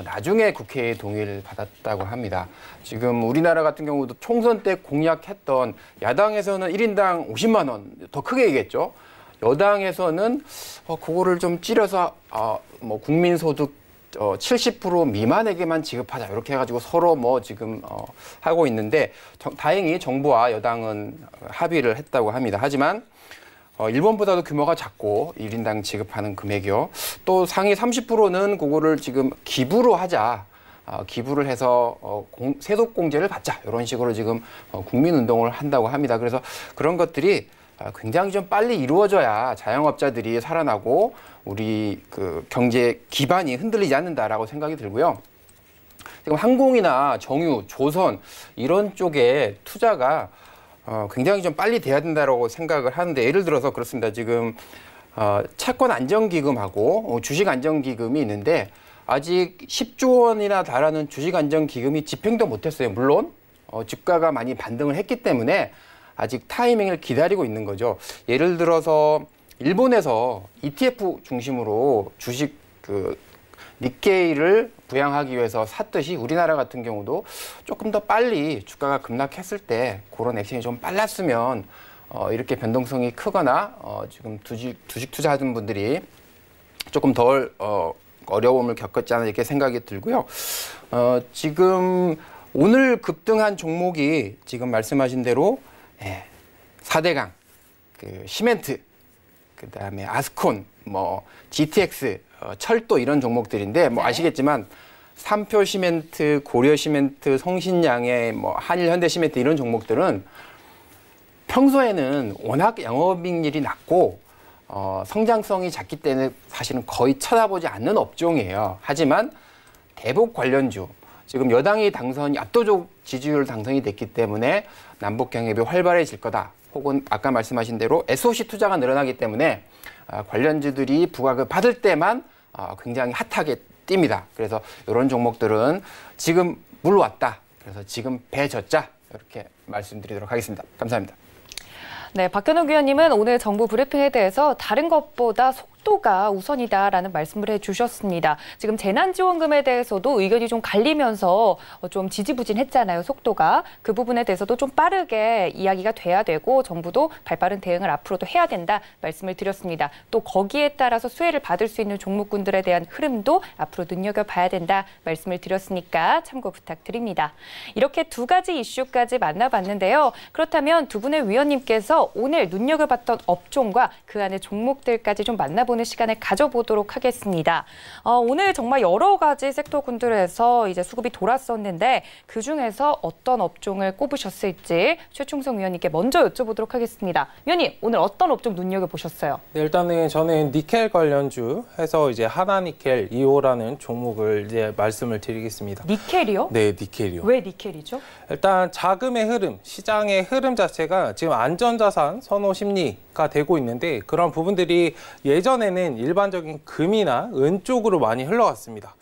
나중에 국회의 동의를 받았다고 합니다. 지금 우리나라 같은 경우도 총선 때 공약했던 야당에서는 1인당 50만 원, 더 크게 얘기했죠. 여당에서는 그거를 좀 줄여서 뭐 국민소득 70% 미만에게만 지급하자 이렇게 해가지고 서로 뭐 지금 하고 있는데 다행히 정부와 여당은 합의를 했다고 합니다. 하지만 일본보다도 규모가 작고 1인당 지급하는 금액이요. 또 상위 30%는 그거를 지금 기부로 하자. 기부를 해서 세속공제를 받자. 이런 식으로 지금 국민운동을 한다고 합니다. 그래서 그런 것들이 굉장히 좀 빨리 이루어져야 자영업자들이 살아나고 우리 그 경제 기반이 흔들리지 않는다라고 생각이 들고요. 지금 항공이나 정유, 조선 이런 쪽에 투자가 굉장히 좀 빨리 돼야 된다고 생각을 하는데 예를 들어서 그렇습니다. 지금 채권 안정기금하고 주식 안정기금이 있는데 아직 10조 원이나 달하는 주식 안정기금이 집행도 못했어요. 물론 주가가 많이 반등을 했기 때문에 아직 타이밍을 기다리고 있는 거죠. 예를 들어서 일본에서 ETF 중심으로 주식 니케이를 부양하기 위해서 샀듯이 우리나라 같은 경우도 조금 더 빨리 주가가 급락했을 때 그런 액션이 좀 빨랐으면 이렇게 변동성이 크거나 지금 주식 투자하던 분들이 조금 덜 어려움을 겪었지 않나 이렇게 생각이 들고요. 지금 오늘 급등한 종목이 지금 말씀하신 대로 4대강, 시멘트, 그다음에 아스콘, 뭐 GTX, 철도 이런 종목들인데 뭐 아시겠지만 삼표 시멘트, 고려 시멘트, 성신양의 뭐 한일 현대 시멘트 이런 종목들은 평소에는 워낙 영업이익률이 낮고 성장성이 작기 때문에 사실은 거의 쳐다보지 않는 업종이에요. 하지만 대북 관련주 지금 여당이 압도적 지지율 당선이 됐기 때문에 남북 경협이 활발해질 거다. 혹은 아까 말씀하신 대로 SOC 투자가 늘어나기 때문에 관련주들이 부각을 받을 때만 굉장히 핫하게 뜁니다. 그래서 이런 종목들은 지금 물 왔다. 그래서 지금 배 젓자. 이렇게 말씀드리도록 하겠습니다. 감사합니다. 네, 박현욱 위원님은 오늘 정부 브리핑에 대해서 다른 것보다 속도가 우선이다라는 말씀을 해주셨습니다. 지금 재난지원금에 대해서도 의견이 좀 갈리면서 좀 지지부진했잖아요, 속도가. 그 부분에 대해서도 좀 빠르게 이야기가 돼야 되고 정부도 발빠른 대응을 앞으로도 해야 된다 말씀을 드렸습니다. 또 거기에 따라서 수혜를 받을 수 있는 종목군들에 대한 흐름도 앞으로 눈여겨봐야 된다 말씀을 드렸으니까 참고 부탁드립니다. 이렇게 두 가지 이슈까지 만나봤는데요. 그렇다면 두 분의 위원님께서 오늘 눈여겨봤던 업종과 그 안의 종목들까지 좀 만나보는 시간을 가져보도록 하겠습니다. 오늘 정말 여러 가지 섹터군들에서 이제 수급이 돌았었는데 그중에서 어떤 업종을 꼽으셨을지 최충성 위원님께 먼저 여쭤보도록 하겠습니다. 위원님, 오늘 어떤 업종 눈여겨보셨어요? 네, 일단은 저는 니켈 관련주 해서 이제 하나니켈 2호라는 종목을 이제 말씀을 드리겠습니다. 니켈이요? 네, 니켈이요. 왜 니켈이죠? 일단 자금의 흐름, 시장의 흐름 자체가 지금 안전자산 선호 심리가 되고 있는데 그런 부분들이 예전에는 일반적인 금이나 은 쪽으로 많이 흘러갔습니다.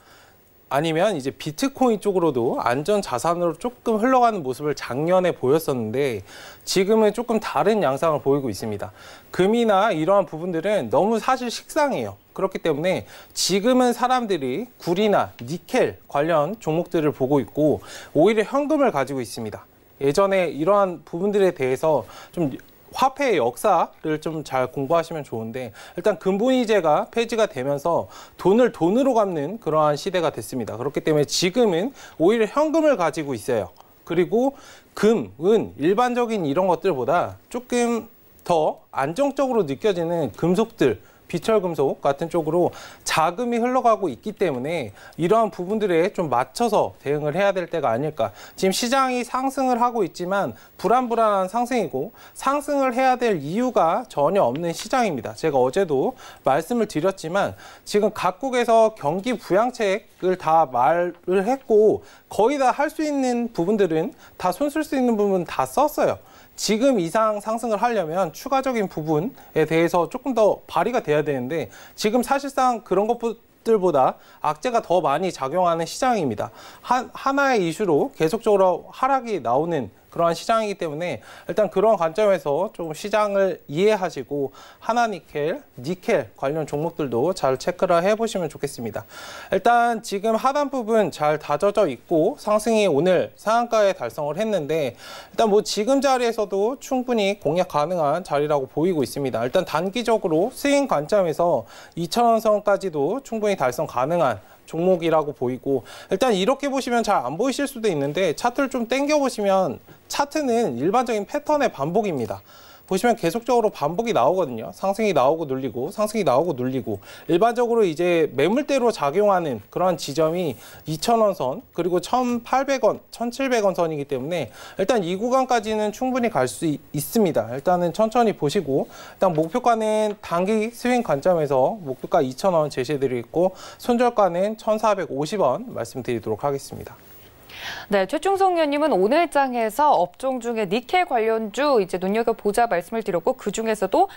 아니면 이제 비트코인 쪽으로도 안전자산으로 조금 흘러가는 모습을 작년에 보였었는데 지금은 조금 다른 양상을 보이고 있습니다. 금이나 이러한 부분들은 너무 사실 식상해요. 그렇기 때문에 지금은 사람들이 구리나 니켈 관련 종목들을 보고 있고 오히려 현금을 가지고 있습니다. 예전에 이러한 부분들에 대해서 좀 화폐의 역사를 좀 잘 공부하시면 좋은데 일단 금본위제가 폐지가 되면서 돈을 돈으로 갚는 그러한 시대가 됐습니다. 그렇기 때문에 지금은 오히려 현금을 가지고 있어요. 그리고 금, 은, 일반적인 이런 것들보다 조금 더 안정적으로 느껴지는 금속들, 비철금속 같은 쪽으로 자금이 흘러가고 있기 때문에 이러한 부분들에 좀 맞춰서 대응을 해야 될 때가 아닐까. 지금 시장이 상승을 하고 있지만 불안불안한 상승이고 상승을 해야 될 이유가 전혀 없는 시장입니다. 제가 어제도 말씀을 드렸지만 지금 각국에서 경기 부양책을 다 말을 했고 거의 다 할 수 있는 부분들은 다 손 쓸 수 있는 부분 다 썼어요. 지금 이상 상승을 하려면 추가적인 부분에 대해서 조금 더 발휘가 돼야 되는데 지금 사실상 그런 것들보다 악재가 더 많이 작용하는 시장입니다. 하나의 이슈로 계속적으로 하락이 나오는 그러한 시장이기 때문에 일단 그런 관점에서 조금 시장을 이해하시고 하나니켈, 니켈 관련 종목들도 잘 체크를 해보시면 좋겠습니다. 일단 지금 하단 부분 잘 다져져 있고 상승이 오늘 상한가에 달성을 했는데 일단 뭐 지금 자리에서도 충분히 공략 가능한 자리라고 보이고 있습니다. 일단 단기적으로 스윙 관점에서 2,000원 선까지도 충분히 달성 가능한 종목이라고 보이고 일단 이렇게 보시면 잘 안 보이실 수도 있는데 차트를 좀 당겨 보시면 차트는 일반적인 패턴의 반복입니다. 보시면 계속적으로 반복이 나오거든요. 상승이 나오고 눌리고 상승이 나오고 눌리고 일반적으로 이제 매물대로 작용하는 그런 지점이 2,000원 선 그리고 1,800원, 1,700원 선이기 때문에 일단 이 구간까지는 충분히 갈 수 있습니다. 일단은 천천히 보시고 일단 목표가는 단기 스윙 관점에서 목표가 2,000원 제시해드리고 손절가는 1,450원 말씀드리도록 하겠습니다. 네, 최충성 의원님은 오늘 장에서 업종 중에 니켈 관련주 이제 눈여겨보자 말씀을 드렸고 그중에서도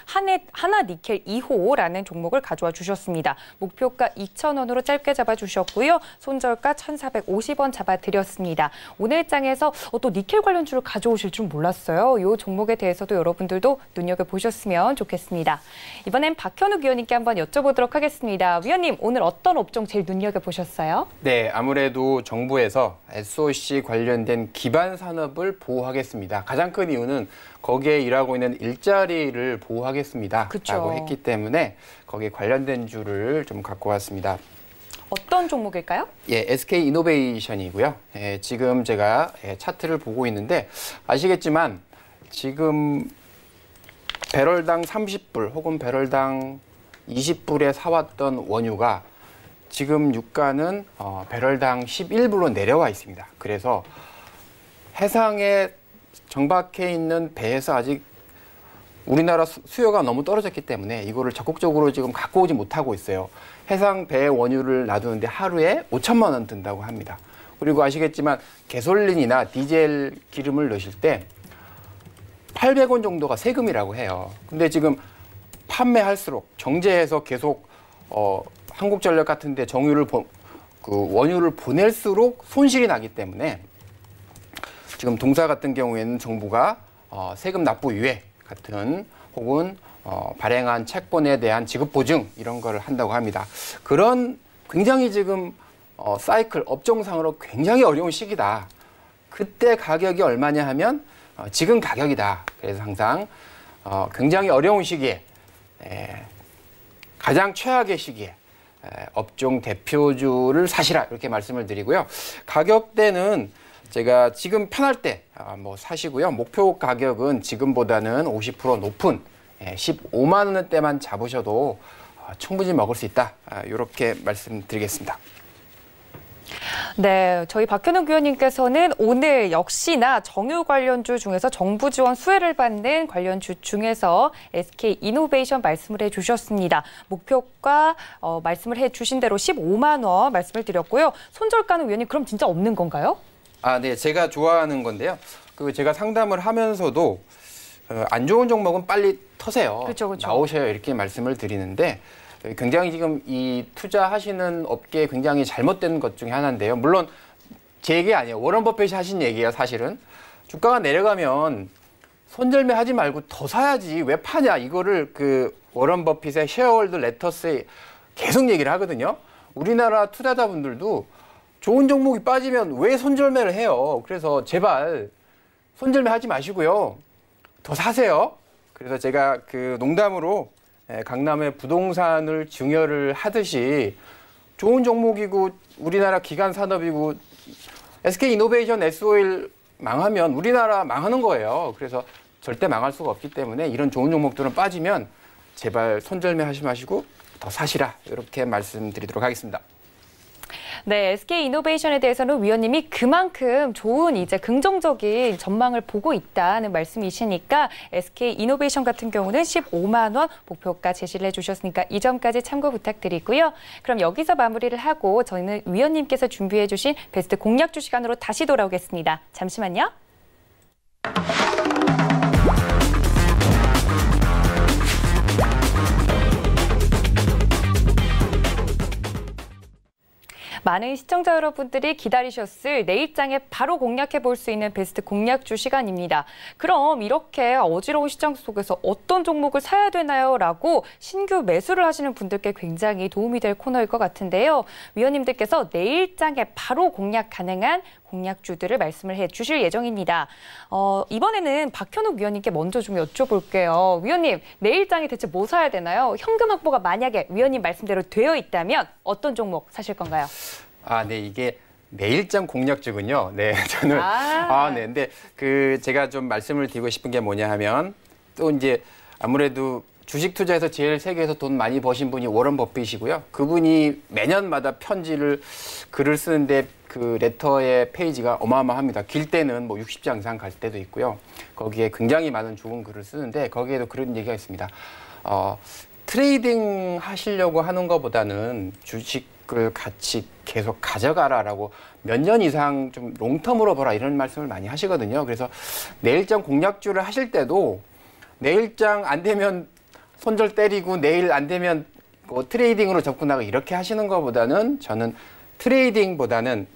하나 니켈 2호라는 종목을 가져와 주셨습니다. 목표가 2,000원으로 짧게 잡아주셨고요. 손절가 1,450원 잡아드렸습니다. 오늘 장에서 또 니켈 관련주를 가져오실 줄 몰랐어요. 이 종목에 대해서도 여러분들도 눈여겨보셨으면 좋겠습니다. 이번엔 박현욱 위원님께 한번 여쭤보도록 하겠습니다. 위원님, 오늘 어떤 업종 제일 눈여겨보셨어요? 네, 아무래도 정부에서 SOC 관련된 기반 산업을 보호하겠습니다. 가장 큰 이유는 거기에 일하고 있는 일자리를 보호하겠습니다. 그쵸. 라고 했기 때문에 거기에 관련된 주를 좀 갖고 왔습니다. 어떤 종목일까요? 예, SK 이노베이션이고요. 예, 지금 제가 차트를 보고 있는데 아시겠지만 지금 배럴당 30불 혹은 배럴당 20불에 사왔던 원유가 지금 유가는 배럴당 11불로 내려와 있습니다. 그래서 해상에 정박해 있는 배에서 아직 우리나라 수요가 너무 떨어졌기 때문에 이거를 적극적으로 지금 갖고 오지 못하고 있어요. 해상 배 원유를 놔두는데 하루에 5천만 원 든다고 합니다. 그리고 아시겠지만 가솔린이나 디젤 기름을 넣으실 때 800원 정도가 세금이라고 해요. 근데 지금 판매할수록 정제해서 계속 한국전력 같은 데 원유를 보낼수록 손실이 나기 때문에 지금 동사 같은 경우에는 정부가 세금 납부 유예 같은 혹은 발행한 채권에 대한 지급 보증 이런 거를 한다고 합니다. 그런 굉장히 지금 사이클 업종상으로 굉장히 어려운 시기다. 그때 가격이 얼마냐 하면 지금 가격이다. 그래서 항상 굉장히 어려운 시기에 가장 최악의 시기에 업종 대표주를 사시라 이렇게 말씀을 드리고요. 가격대는 제가 지금 편할 때 사시고요. 목표 가격은 지금보다는 50% 높은 15만 원대만 잡으셔도 충분히 먹을 수 있다. 이렇게 말씀드리겠습니다. 네, 저희 박현욱 위원님께서는 오늘 역시나 정유 관련주 중에서 정부 지원 수혜를 받는 관련주 중에서 SK 이노베이션 말씀을 해주셨습니다. 목표가 말씀을 해주신 대로 15만 원 말씀을 드렸고요. 손절가는 위원님 그럼 진짜 없는 건가요? 네, 제가 좋아하는 건데요. 제가 상담을 하면서도 안 좋은 종목은 빨리 터세요. 그쵸. 나오셔요. 이렇게 말씀을 드리는데 굉장히 지금 이 투자하시는 업계에 굉장히 잘못된 것 중에 하나인데요. 물론 제 얘기 아니에요. 워런 버핏이 하신 얘기예요. 사실은 주가가 내려가면 손절매 하지 말고 더 사야지 왜 파냐 이거를 워런 버핏의 쉐어홀더 레터스에 계속 얘기를 하거든요. 우리나라 투자자분들도 좋은 종목이 빠지면 왜 손절매를 해요. 그래서 제발 손절매 하지 마시고요. 더 사세요. 그래서 제가 그 농담으로 강남의 부동산을 증여를 하듯이 좋은 종목이고 우리나라 기간 산업이고 SK이노베이션, S-오일 망하면 우리나라 망하는 거예요. 그래서 절대 망할 수가 없기 때문에 이런 좋은 종목들은 빠지면 제발 손절매 하지 마시고 더 사시라 이렇게 말씀드리도록 하겠습니다. 네, SK이노베이션에 대해서는 위원님이 그만큼 좋은 이제 긍정적인 전망을 보고 있다는 말씀이시니까 SK이노베이션 같은 경우는 15만 원 목표가 제시를 해주셨으니까 이 점까지 참고 부탁드리고요. 그럼 여기서 마무리를 하고 저희는 위원님께서 준비해 주신 베스트 공략주 시간으로 다시 돌아오겠습니다. 잠시만요. 많은 시청자 여러분들이 기다리셨을 내일장에 바로 공략해 볼 수 있는 베스트 공략주 시간입니다. 그럼 이렇게 어지러운 시장 속에서 어떤 종목을 사야 되나요? 라고 신규 매수를 하시는 분들께 굉장히 도움이 될 코너일 것 같은데요. 위원님들께서 내일장에 바로 공략 가능한 공략주들을 말씀을 해주실 예정입니다. 이번에는 박현욱 위원님께 먼저 좀 여쭤볼게요. 위원님, 내일장에 대체 뭐 사야 되나요? 현금 확보가 만약에 위원님 말씀대로 되어 있다면 어떤 종목 사실 건가요? 네, 이게 내일장 공략주군요. 네, 저는 네, 근데 제가 좀 말씀을 드리고 싶은 게 뭐냐 하면 또 이제 아무래도 주식 투자에서 제일 세계에서 돈 많이 버신 분이 워런 버핏이고요. 그분이 매년마다 글을 쓰는데 그 레터의 페이지가 어마어마합니다. 길 때는 뭐 60장 이상 갈 때도 있고요. 거기에 굉장히 많은 좋은 글을 쓰는데 거기에도 그런 얘기가 있습니다. 트레이딩 하시려고 하는 것보다는 주식을 같이 계속 가져가라라고 몇 년 이상 좀 롱텀으로 보라 이런 말씀을 많이 하시거든요. 그래서 내일장 공략주를 하실 때도 내일장 안 되면 손절 때리고 내일 안 되면 트레이딩으로 접근하고 이렇게 하시는 것보다는 저는 트레이딩보다는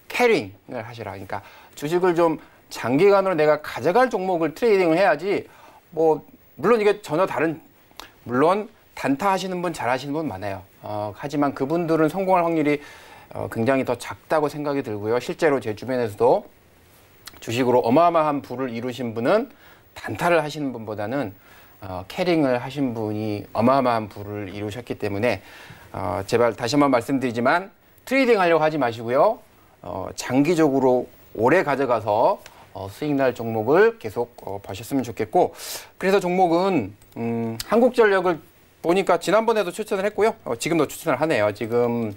캐링을 하시라. 그러니까 주식을 좀 장기간으로 내가 가져갈 종목을 트레이딩을 해야지 물론 이게 전혀 다른 물론 단타 하시는 분 잘하시는 분 많아요. 하지만 그분들은 성공할 확률이 굉장히 더 작다고 생각이 들고요. 실제로 제 주변에서도 주식으로 어마어마한 부를 이루신 분은 단타를 하시는 분보다는 캐링을 하신 분이 어마어마한 부를 이루셨기 때문에 제발 다시 한번 말씀드리지만 트레이딩 하려고 하지 마시고요. 장기적으로 오래 가져가서 수익 날 종목을 계속 버셨으면 좋겠고 그래서 종목은 한국전력을 보니까 지난번에도 추천을 했고요. 지금도 추천을 하네요. 지금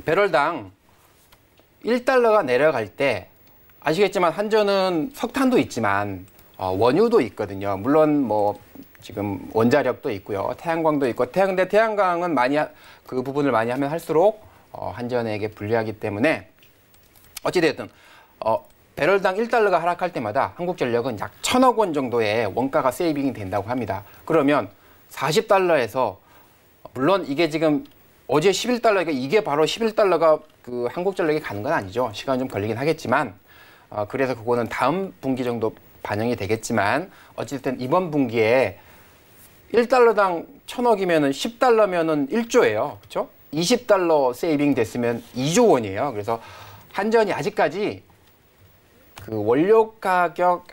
배럴당 1달러가 내려갈 때 아시겠지만 한전은 석탄도 있지만 원유도 있거든요. 물론 지금 원자력도 있고요. 태양광도 있고 근데 태양광은 그 부분을 많이 하면 할수록 한전에게 불리하기 때문에 어찌됐든 배럴당 1달러가 하락할 때마다 한국전력은 약 1,000억 원 정도의 원가가 세이빙이 된다고 합니다. 그러면 40달러에서 물론 이게 지금 어제 11달러니까 이게 바로 11달러가 그 한국전력에 가는 건 아니죠. 시간 좀 걸리긴 하겠지만 그래서 그거는 다음 분기 정도 반영이 되겠지만 어쨌든 이번 분기에 1달러당 1,000억이면은 10달러면은 1조예요. 그렇죠? 20달러 세이빙 됐으면 2조 원이에요. 그래서 한전이 아직까지 그 원료 가격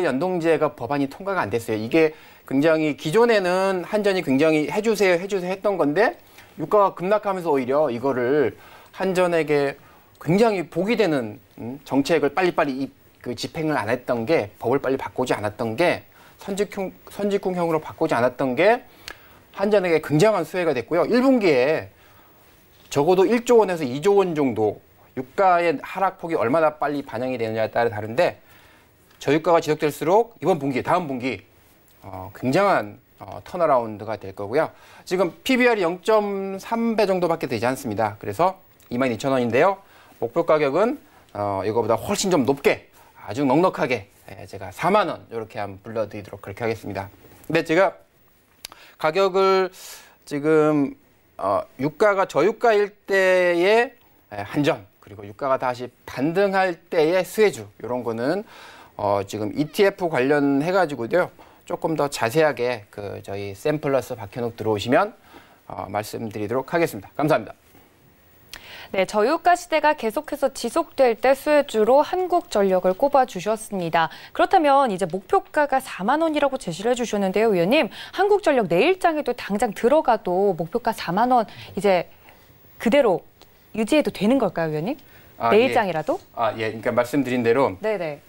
연동제가 법안이 통과가 안 됐어요. 이게 굉장히 기존에는 한전이 굉장히 해주세요 했던 건데 유가가 급락하면서 오히려 이거를 한전에게 굉장히 복이 되는 정책을 빨리빨리 그 집행을 안 했던 게 법을 빨리 바꾸지 않았던 게 선직국형으로 바꾸지 않았던 게 한전에게 굉장한 수혜가 됐고요. 1분기에 적어도 1조 원에서 2조 원 정도 유가의 하락폭이 얼마나 빨리 반영이 되느냐에 따라 다른데 저유가가 지속될수록 이번 분기, 다음 분기 굉장한 턴어라운드가 될 거고요. 지금 PBR이 0.3배 정도밖에 되지 않습니다. 그래서 22,000원인데요. 목표 가격은 이거보다 훨씬 좀 높게 아주 넉넉하게 제가 4만 원 이렇게 한번 불러드리도록 그렇게 하겠습니다. 근데 제가 가격을 지금 유가가 저유가일 때의 한전 그리고 유가가 다시 반등할 때의 수혜주 이런 거는 지금 ETF 관련해 가지고요. 조금 더 자세하게 저희 샘플러스 박현욱 들어오시면 말씀드리도록 하겠습니다. 감사합니다. 네, 저유가 시대가 계속해서 지속될 때 수혜주로 한국전력을 꼽아주셨습니다. 그렇다면 이제 목표가가 4만 원이라고 제시를 해주셨는데요, 위원님. 한국전력 내일장에도 당장 들어가도 목표가 4만 원 이제 그대로 유지해도 되는 걸까요, 위원님? 내일장이라도? 예. 그러니까 말씀드린 대로 네네.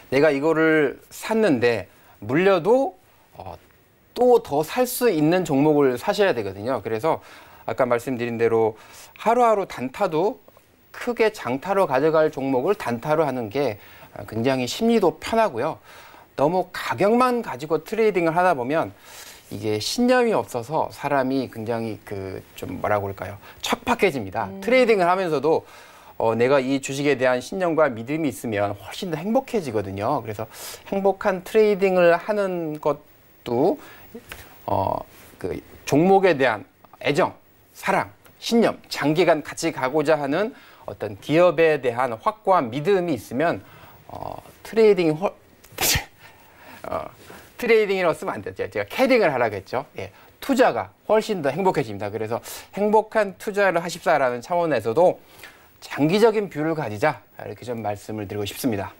내가 이거를 샀는데 물려도 또 더 살 수 있는 종목을 사셔야 되거든요. 그래서 아까 말씀드린 대로 하루하루 단타도 크게 장타로 가져갈 종목을 단타로 하는 게 굉장히 심리도 편하고요. 너무 가격만 가지고 트레이딩을 하다 보면 이게 신념이 없어서 사람이 굉장히 좀 뭐라고 그럴까요? 척박해집니다. 트레이딩을 하면서도 내가 이 주식에 대한 신념과 믿음이 있으면 훨씬 더 행복해지거든요. 그래서 행복한 트레이딩을 하는 것도 그 종목에 대한 애정, 사랑, 신념, 장기간 같이 가고자 하는 어떤 기업에 대한 확고한 믿음이 있으면 트레이딩이라고 쓰면 안 되죠. 제가 캐딩을 하라고 했죠. 예, 투자가 훨씬 더 행복해집니다. 그래서 행복한 투자를 하십사라는 차원에서도 장기적인 뷰를 가지자 이렇게 좀 말씀을 드리고 싶습니다.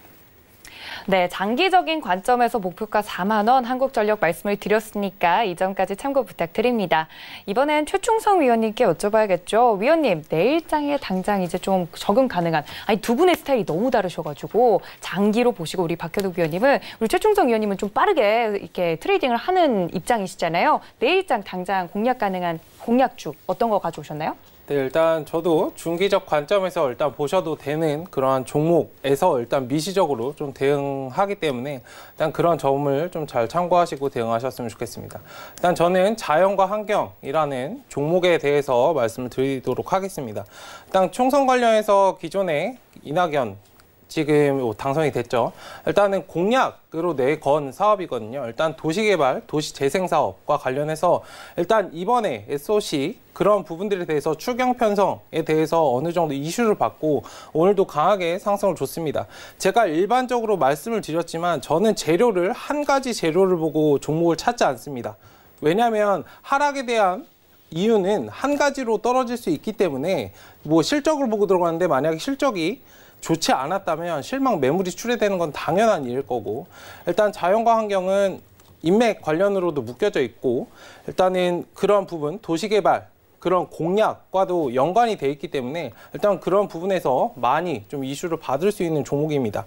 네, 장기적인 관점에서 목표가 4만 원 한국전력 말씀을 드렸으니까 이 점까지 참고 부탁드립니다. 이번엔 최충성 위원님께 여쭤봐야겠죠. 위원님, 내일장에 당장 이제 좀 적응 가능한, 두 분의 스타일이 너무 다르셔가지고 장기로 보시고 우리 박현욱 위원님은, 우리 최충성 위원님은 좀 빠르게 이렇게 트레이딩을 하는 입장이시잖아요. 내일장 당장 공략 가능한 공략주 어떤 거 가져오셨나요? 네, 일단 저도 중기적 관점에서 일단 보셔도 되는 그러한 종목에서 일단 미시적으로 좀 대응하기 때문에 일단 그런 점을 좀 잘 참고하시고 대응하셨으면 좋겠습니다. 일단 저는 자연과 환경이라는 종목에 대해서 말씀을 드리도록 하겠습니다. 일단 총선 관련해서 기존에 이낙연 지금 당선이 됐죠. 일단은 공약으로 내건 사업이거든요. 일단 도시개발, 도시재생사업과 관련해서 일단 이번에 SOC 그런 부분들에 대해서 추경 편성에 대해서 어느 정도 이슈를 받고 오늘도 강하게 상승을 줬습니다. 제가 일반적으로 말씀을 드렸지만 저는 재료를 한 가지 재료를 보고 종목을 찾지 않습니다. 왜냐하면 하락에 대한 이유는 한 가지로 떨어질 수 있기 때문에 뭐 실적을 보고 들어가는데 만약에 실적이 좋지 않았다면 실망 매물이 출회되는 건 당연한 일일 거고, 일단 자연과 환경은 인맥 관련으로도 묶여져 있고 일단은 그런 부분 도시개발 그런 공약과도 연관이 돼 있기 때문에 일단 그런 부분에서 많이 좀 이슈를 받을 수 있는 종목입니다.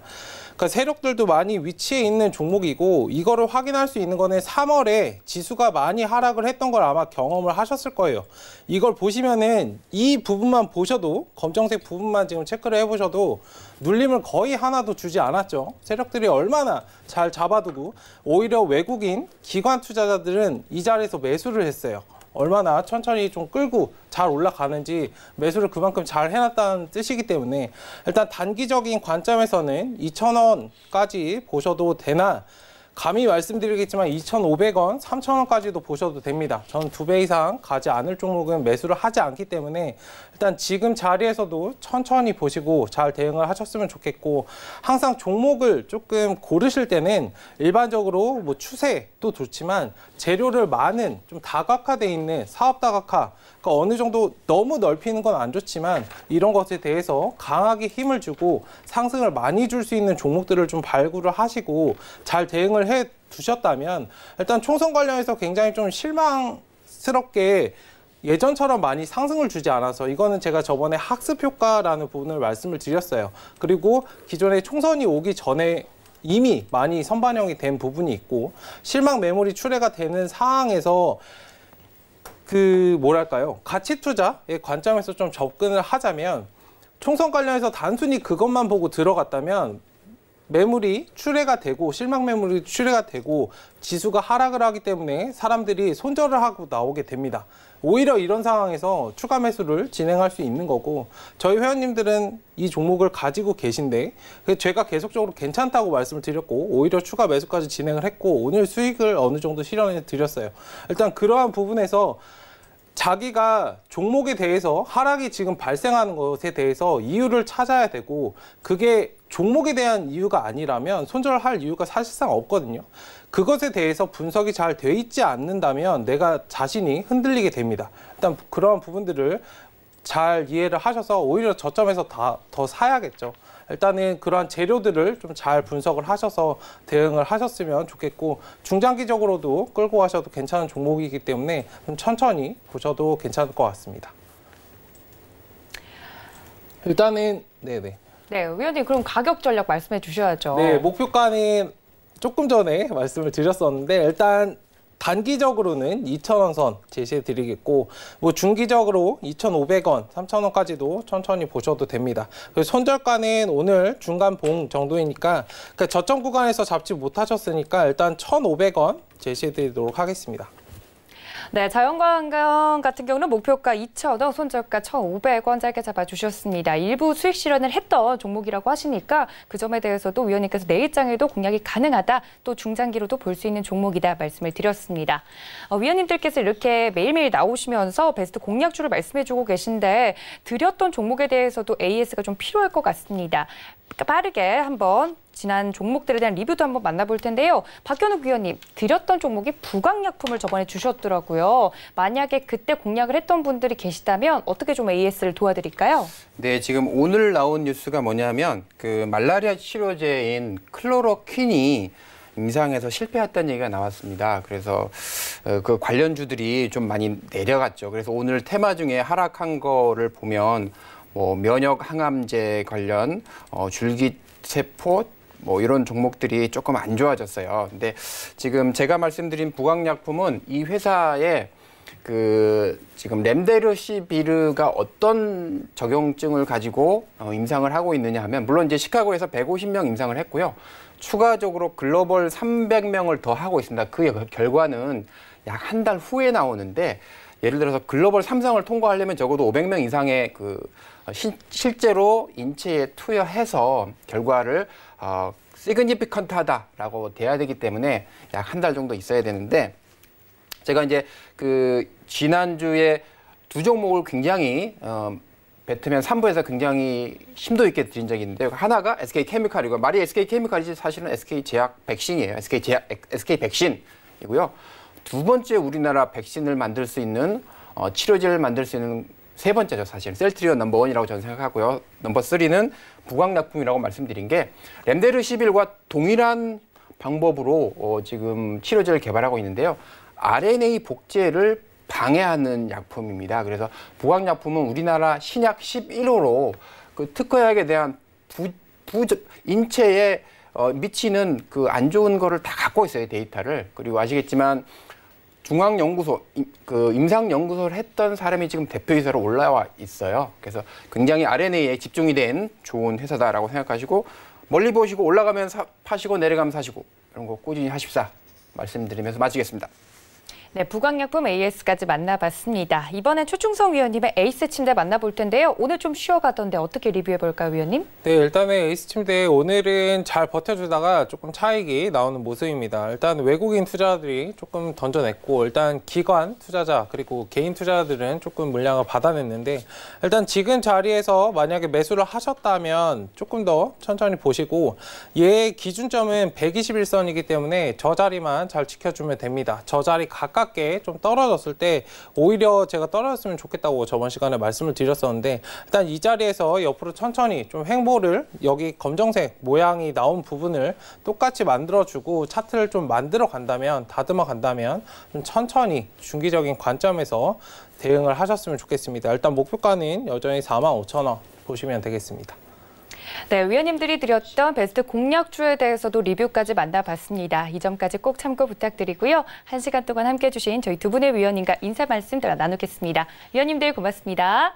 그러니까 세력들도 많이 위치해 있는 종목이고 이거를 확인할 수 있는 거는 3월에 지수가 많이 하락을 했던 걸 아마 경험을 하셨을 거예요. 이걸 보시면은 이 부분만 보셔도 검정색 부분만 지금 체크를 해보셔도 눌림을 거의 하나도 주지 않았죠. 세력들이 얼마나 잘 잡아두고 오히려 외국인 기관 투자자들은 이 자리에서 매수를 했어요. 얼마나 천천히 좀 끌고 잘 올라가는지 매수를 그만큼 잘 해놨다는 뜻이기 때문에 일단 단기적인 관점에서는 2,000원까지 보셔도 되나, 감히 말씀드리겠지만 2,500원, 3,000원까지도 보셔도 됩니다. 저는 2배 이상 가지 않을 종목은 매수를 하지 않기 때문에 일단 지금 자리에서도 천천히 보시고 잘 대응을 하셨으면 좋겠고, 항상 종목을 조금 고르실 때는 일반적으로 뭐 추세도 좋지만 재료를 많은 좀 다각화되어 있는 사업 다각화, 그러니까 어느 정도 너무 넓히는 건 안 좋지만 이런 것에 대해서 강하게 힘을 주고 상승을 많이 줄 수 있는 종목들을 좀 발굴을 하시고 잘 대응을 해 두셨다면 일단 총선 관련해서 굉장히 좀 실망스럽게 예전처럼 많이 상승을 주지 않아서 이거는 제가 저번에 학습 효과라는 부분을 말씀을 드렸어요. 그리고 기존에 총선이 오기 전에 이미 많이 선반영이 된 부분이 있고 실망 매물이 출회가 되는 상황에서 가치 투자의 관점에서 좀 접근을 하자면 총선 관련해서 단순히 그것만 보고 들어갔다면 매물이 출회가 되고 실망 매물이 출회가 되고 지수가 하락을 하기 때문에 사람들이 손절을 하고 나오게 됩니다. 오히려 이런 상황에서 추가 매수를 진행할 수 있는 거고, 저희 회원님들은 이 종목을 가지고 계신데 제가 계속적으로 괜찮다고 말씀을 드렸고 오히려 추가 매수까지 진행을 했고 오늘 수익을 어느 정도 실현해 드렸어요. 일단 그러한 부분에서 자기가 종목에 대해서 하락이 지금 발생하는 것에 대해서 이유를 찾아야 되고, 그게 종목에 대한 이유가 아니라면 손절할 이유가 사실상 없거든요. 그것에 대해서 분석이 잘 돼 있지 않는다면 내가 자신이 흔들리게 됩니다. 일단 그러한 부분들을 잘 이해를 하셔서 오히려 저점에서 더 사야겠죠. 일단은 그러한 재료들을 좀 잘 분석을 하셔서 대응을 하셨으면 좋겠고, 중장기적으로도 끌고 가셔도 괜찮은 종목이기 때문에 좀 천천히 보셔도 괜찮을 것 같습니다. 일단은 네네. 네, 위원님 그럼 가격 전략 말씀해 주셔야죠. 네, 목표가는 조금 전에 말씀을 드렸었는데 일단 단기적으로는 2,000원 선 제시해 드리겠고, 뭐 중기적으로 2,500원, 3,000원까지도 천천히 보셔도 됩니다. 그리고 손절가는 오늘 중간 봉 정도이니까 그러니까 저점 구간에서 잡지 못하셨으니까 일단 1,500원 제시해 드리도록 하겠습니다. 네, 자연광경 같은 경우는 목표가 2,000원, 손절가 1,500원 짧게 잡아주셨습니다. 일부 수익 실현을 했던 종목이라고 하시니까 그 점에 대해서도 위원님께서 내일장에도 공략이 가능하다, 또 중장기로도 볼 수 있는 종목이다 말씀을 드렸습니다. 위원님들께서 이렇게 매일매일 나오시면서 베스트 공략주를 말씀해주고 계신데 드렸던 종목에 대해서도 AS가 좀 필요할 것 같습니다. 빠르게 한번 지난 종목들에 대한 리뷰도 한번 만나볼 텐데요. 박현욱 위원님, 드렸던 종목이 부강약품을 저번에 주셨더라고요. 만약에 그때 공략을 했던 분들이 계시다면 어떻게 좀 AS를 도와드릴까요? 네, 지금 오늘 나온 뉴스가 뭐냐면 그 말라리아 치료제인 클로로퀸이 임상에서 실패했다는 얘기가 나왔습니다. 그래서 그 관련주들이 좀 많이 내려갔죠. 그래서 오늘 테마 중에 하락한 거를 보면 뭐 면역 항암제 관련 줄기세포 뭐 이런 종목들이 조금 안 좋아졌어요. 근데 지금 제가 말씀드린 부강약품은 이 회사의 그 지금 렘데르시비르가 어떤 적용증을 가지고 임상을 하고 있느냐 하면, 물론 이제 시카고에서 150명 임상을 했고요. 추가적으로 글로벌 300명을 더 하고 있습니다. 그 결과는 약 한 달 후에 나오는데, 예를 들어서 글로벌 3상을 통과하려면 적어도 500명 이상의 실제로 인체에 투여해서 결과를 시그니피컨트하다라고 돼야 되기 때문에 약 한 달 정도 있어야 되는데, 제가 이제 그 지난주에 두 종목을 굉장히 배트맨 3부에서 굉장히 심도 있게 드린 적이 있는데, 하나가 SK케미칼이고, 말이 SK케미칼이지 사실은 SK제약 백신이에요. SK 백신이고요. 두 번째 우리나라 백신을 만들 수 있는 치료제를 만들 수 있는 세 번째죠. 사실은 셀트리온 넘버1이라고 저는 생각하고요. 넘버3는 부강약품이라고 말씀드린 게, 렘데르시빌과 동일한 방법으로 지금 치료제를 개발하고 있는데요. RNA 복제를 방해하는 약품입니다. 그래서 부강약품은 우리나라 신약 11호로 그 특허약에 대한 인체에 미치는 그 안 좋은 거를 다 갖고 있어요, 데이터를. 그리고 아시겠지만 중앙연구소, 그 임상연구소를 했던 사람이 지금 대표이사로 올라와 있어요. 그래서 굉장히 RNA에 집중이 된 좋은 회사다라고 생각하시고, 멀리 보시고 올라가면 파시고 내려가면 사시고, 이런 거 꾸준히 하십사 말씀드리면서 마치겠습니다. 네, 부강약품 AS까지 만나봤습니다. 이번엔 최충성 위원님의 에이스 침대 만나볼 텐데요. 오늘 좀 쉬어가던데 어떻게 리뷰해볼까요, 위원님? 네, 일단은 에이스 침대 오늘은 잘 버텨주다가 조금 차익이 나오는 모습입니다. 일단 외국인 투자들이 조금 던져냈고, 일단 기관 투자자 그리고 개인 투자자들은 조금 물량을 받아냈는데, 일단 지금 자리에서 만약에 매수를 하셨다면 조금 더 천천히 보시고, 얘의 기준점은 121선이기 때문에 저 자리만 잘 지켜주면 됩니다. 저 자리 가깝게 좀 떨어졌을 때 오히려 제가 떨어졌으면 좋겠다고 저번 시간에 말씀을 드렸었는데, 일단 이 자리에서 옆으로 천천히 좀 횡보를, 여기 검정색 모양이 나온 부분을 똑같이 만들어주고 차트를 좀 만들어 간다면, 다듬어 간다면 좀 천천히 중기적인 관점에서 대응을 하셨으면 좋겠습니다. 일단 목표가는 여전히 45,000원 보시면 되겠습니다. 네, 위원님들이 드렸던 베스트 공략주에 대해서도 리뷰까지 만나봤습니다. 이 점까지 꼭 참고 부탁드리고요. 1시간 동안 함께해 주신 저희 두 분의 위원님과 인사 말씀 나누겠습니다. 위원님들 고맙습니다.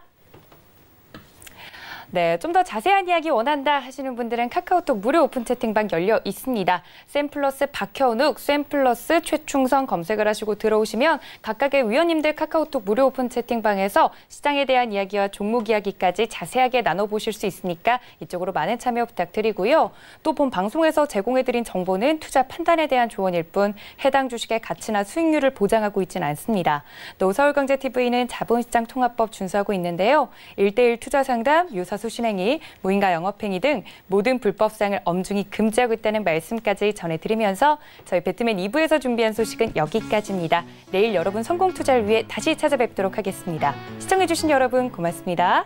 네, 좀 더 자세한 이야기 원한다 하시는 분들은 카카오톡 무료 오픈 채팅방 열려 있습니다. 쌤플러스 박현욱, 쌤플러스 최충성 검색을 하시고 들어오시면 각각의 위원님들 카카오톡 무료 오픈 채팅방에서 시장에 대한 이야기와 종목 이야기까지 자세하게 나눠보실 수 있으니까 이쪽으로 많은 참여 부탁드리고요. 또 본 방송에서 제공해드린 정보는 투자 판단에 대한 조언일 뿐 해당 주식의 가치나 수익률을 보장하고 있지는 않습니다. 또 서울경제TV는 자본시장 통합법 준수하고 있는데요. 1:1 투자 상담, 유선 거래처 소신행위, 무인가 영업행위 등 모든 불법사항을 엄중히 금지하고 있다는 말씀까지 전해드리면서 저희 배트맨 2부에서 준비한 소식은 여기까지입니다. 내일 여러분 성공 투자를 위해 다시 찾아뵙도록 하겠습니다. 시청해주신 여러분 고맙습니다.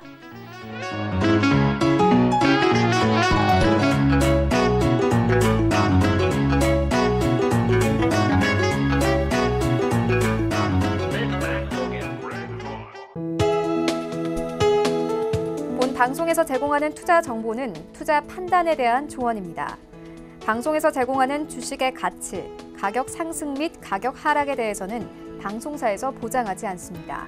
본 방송에서 제공하는 투자 정보는 투자 판단에 대한 조언입니다. 방송에서 제공하는 주식의 가치, 가격 상승 및 가격 하락에 대해서는 방송사에서 보장하지 않습니다.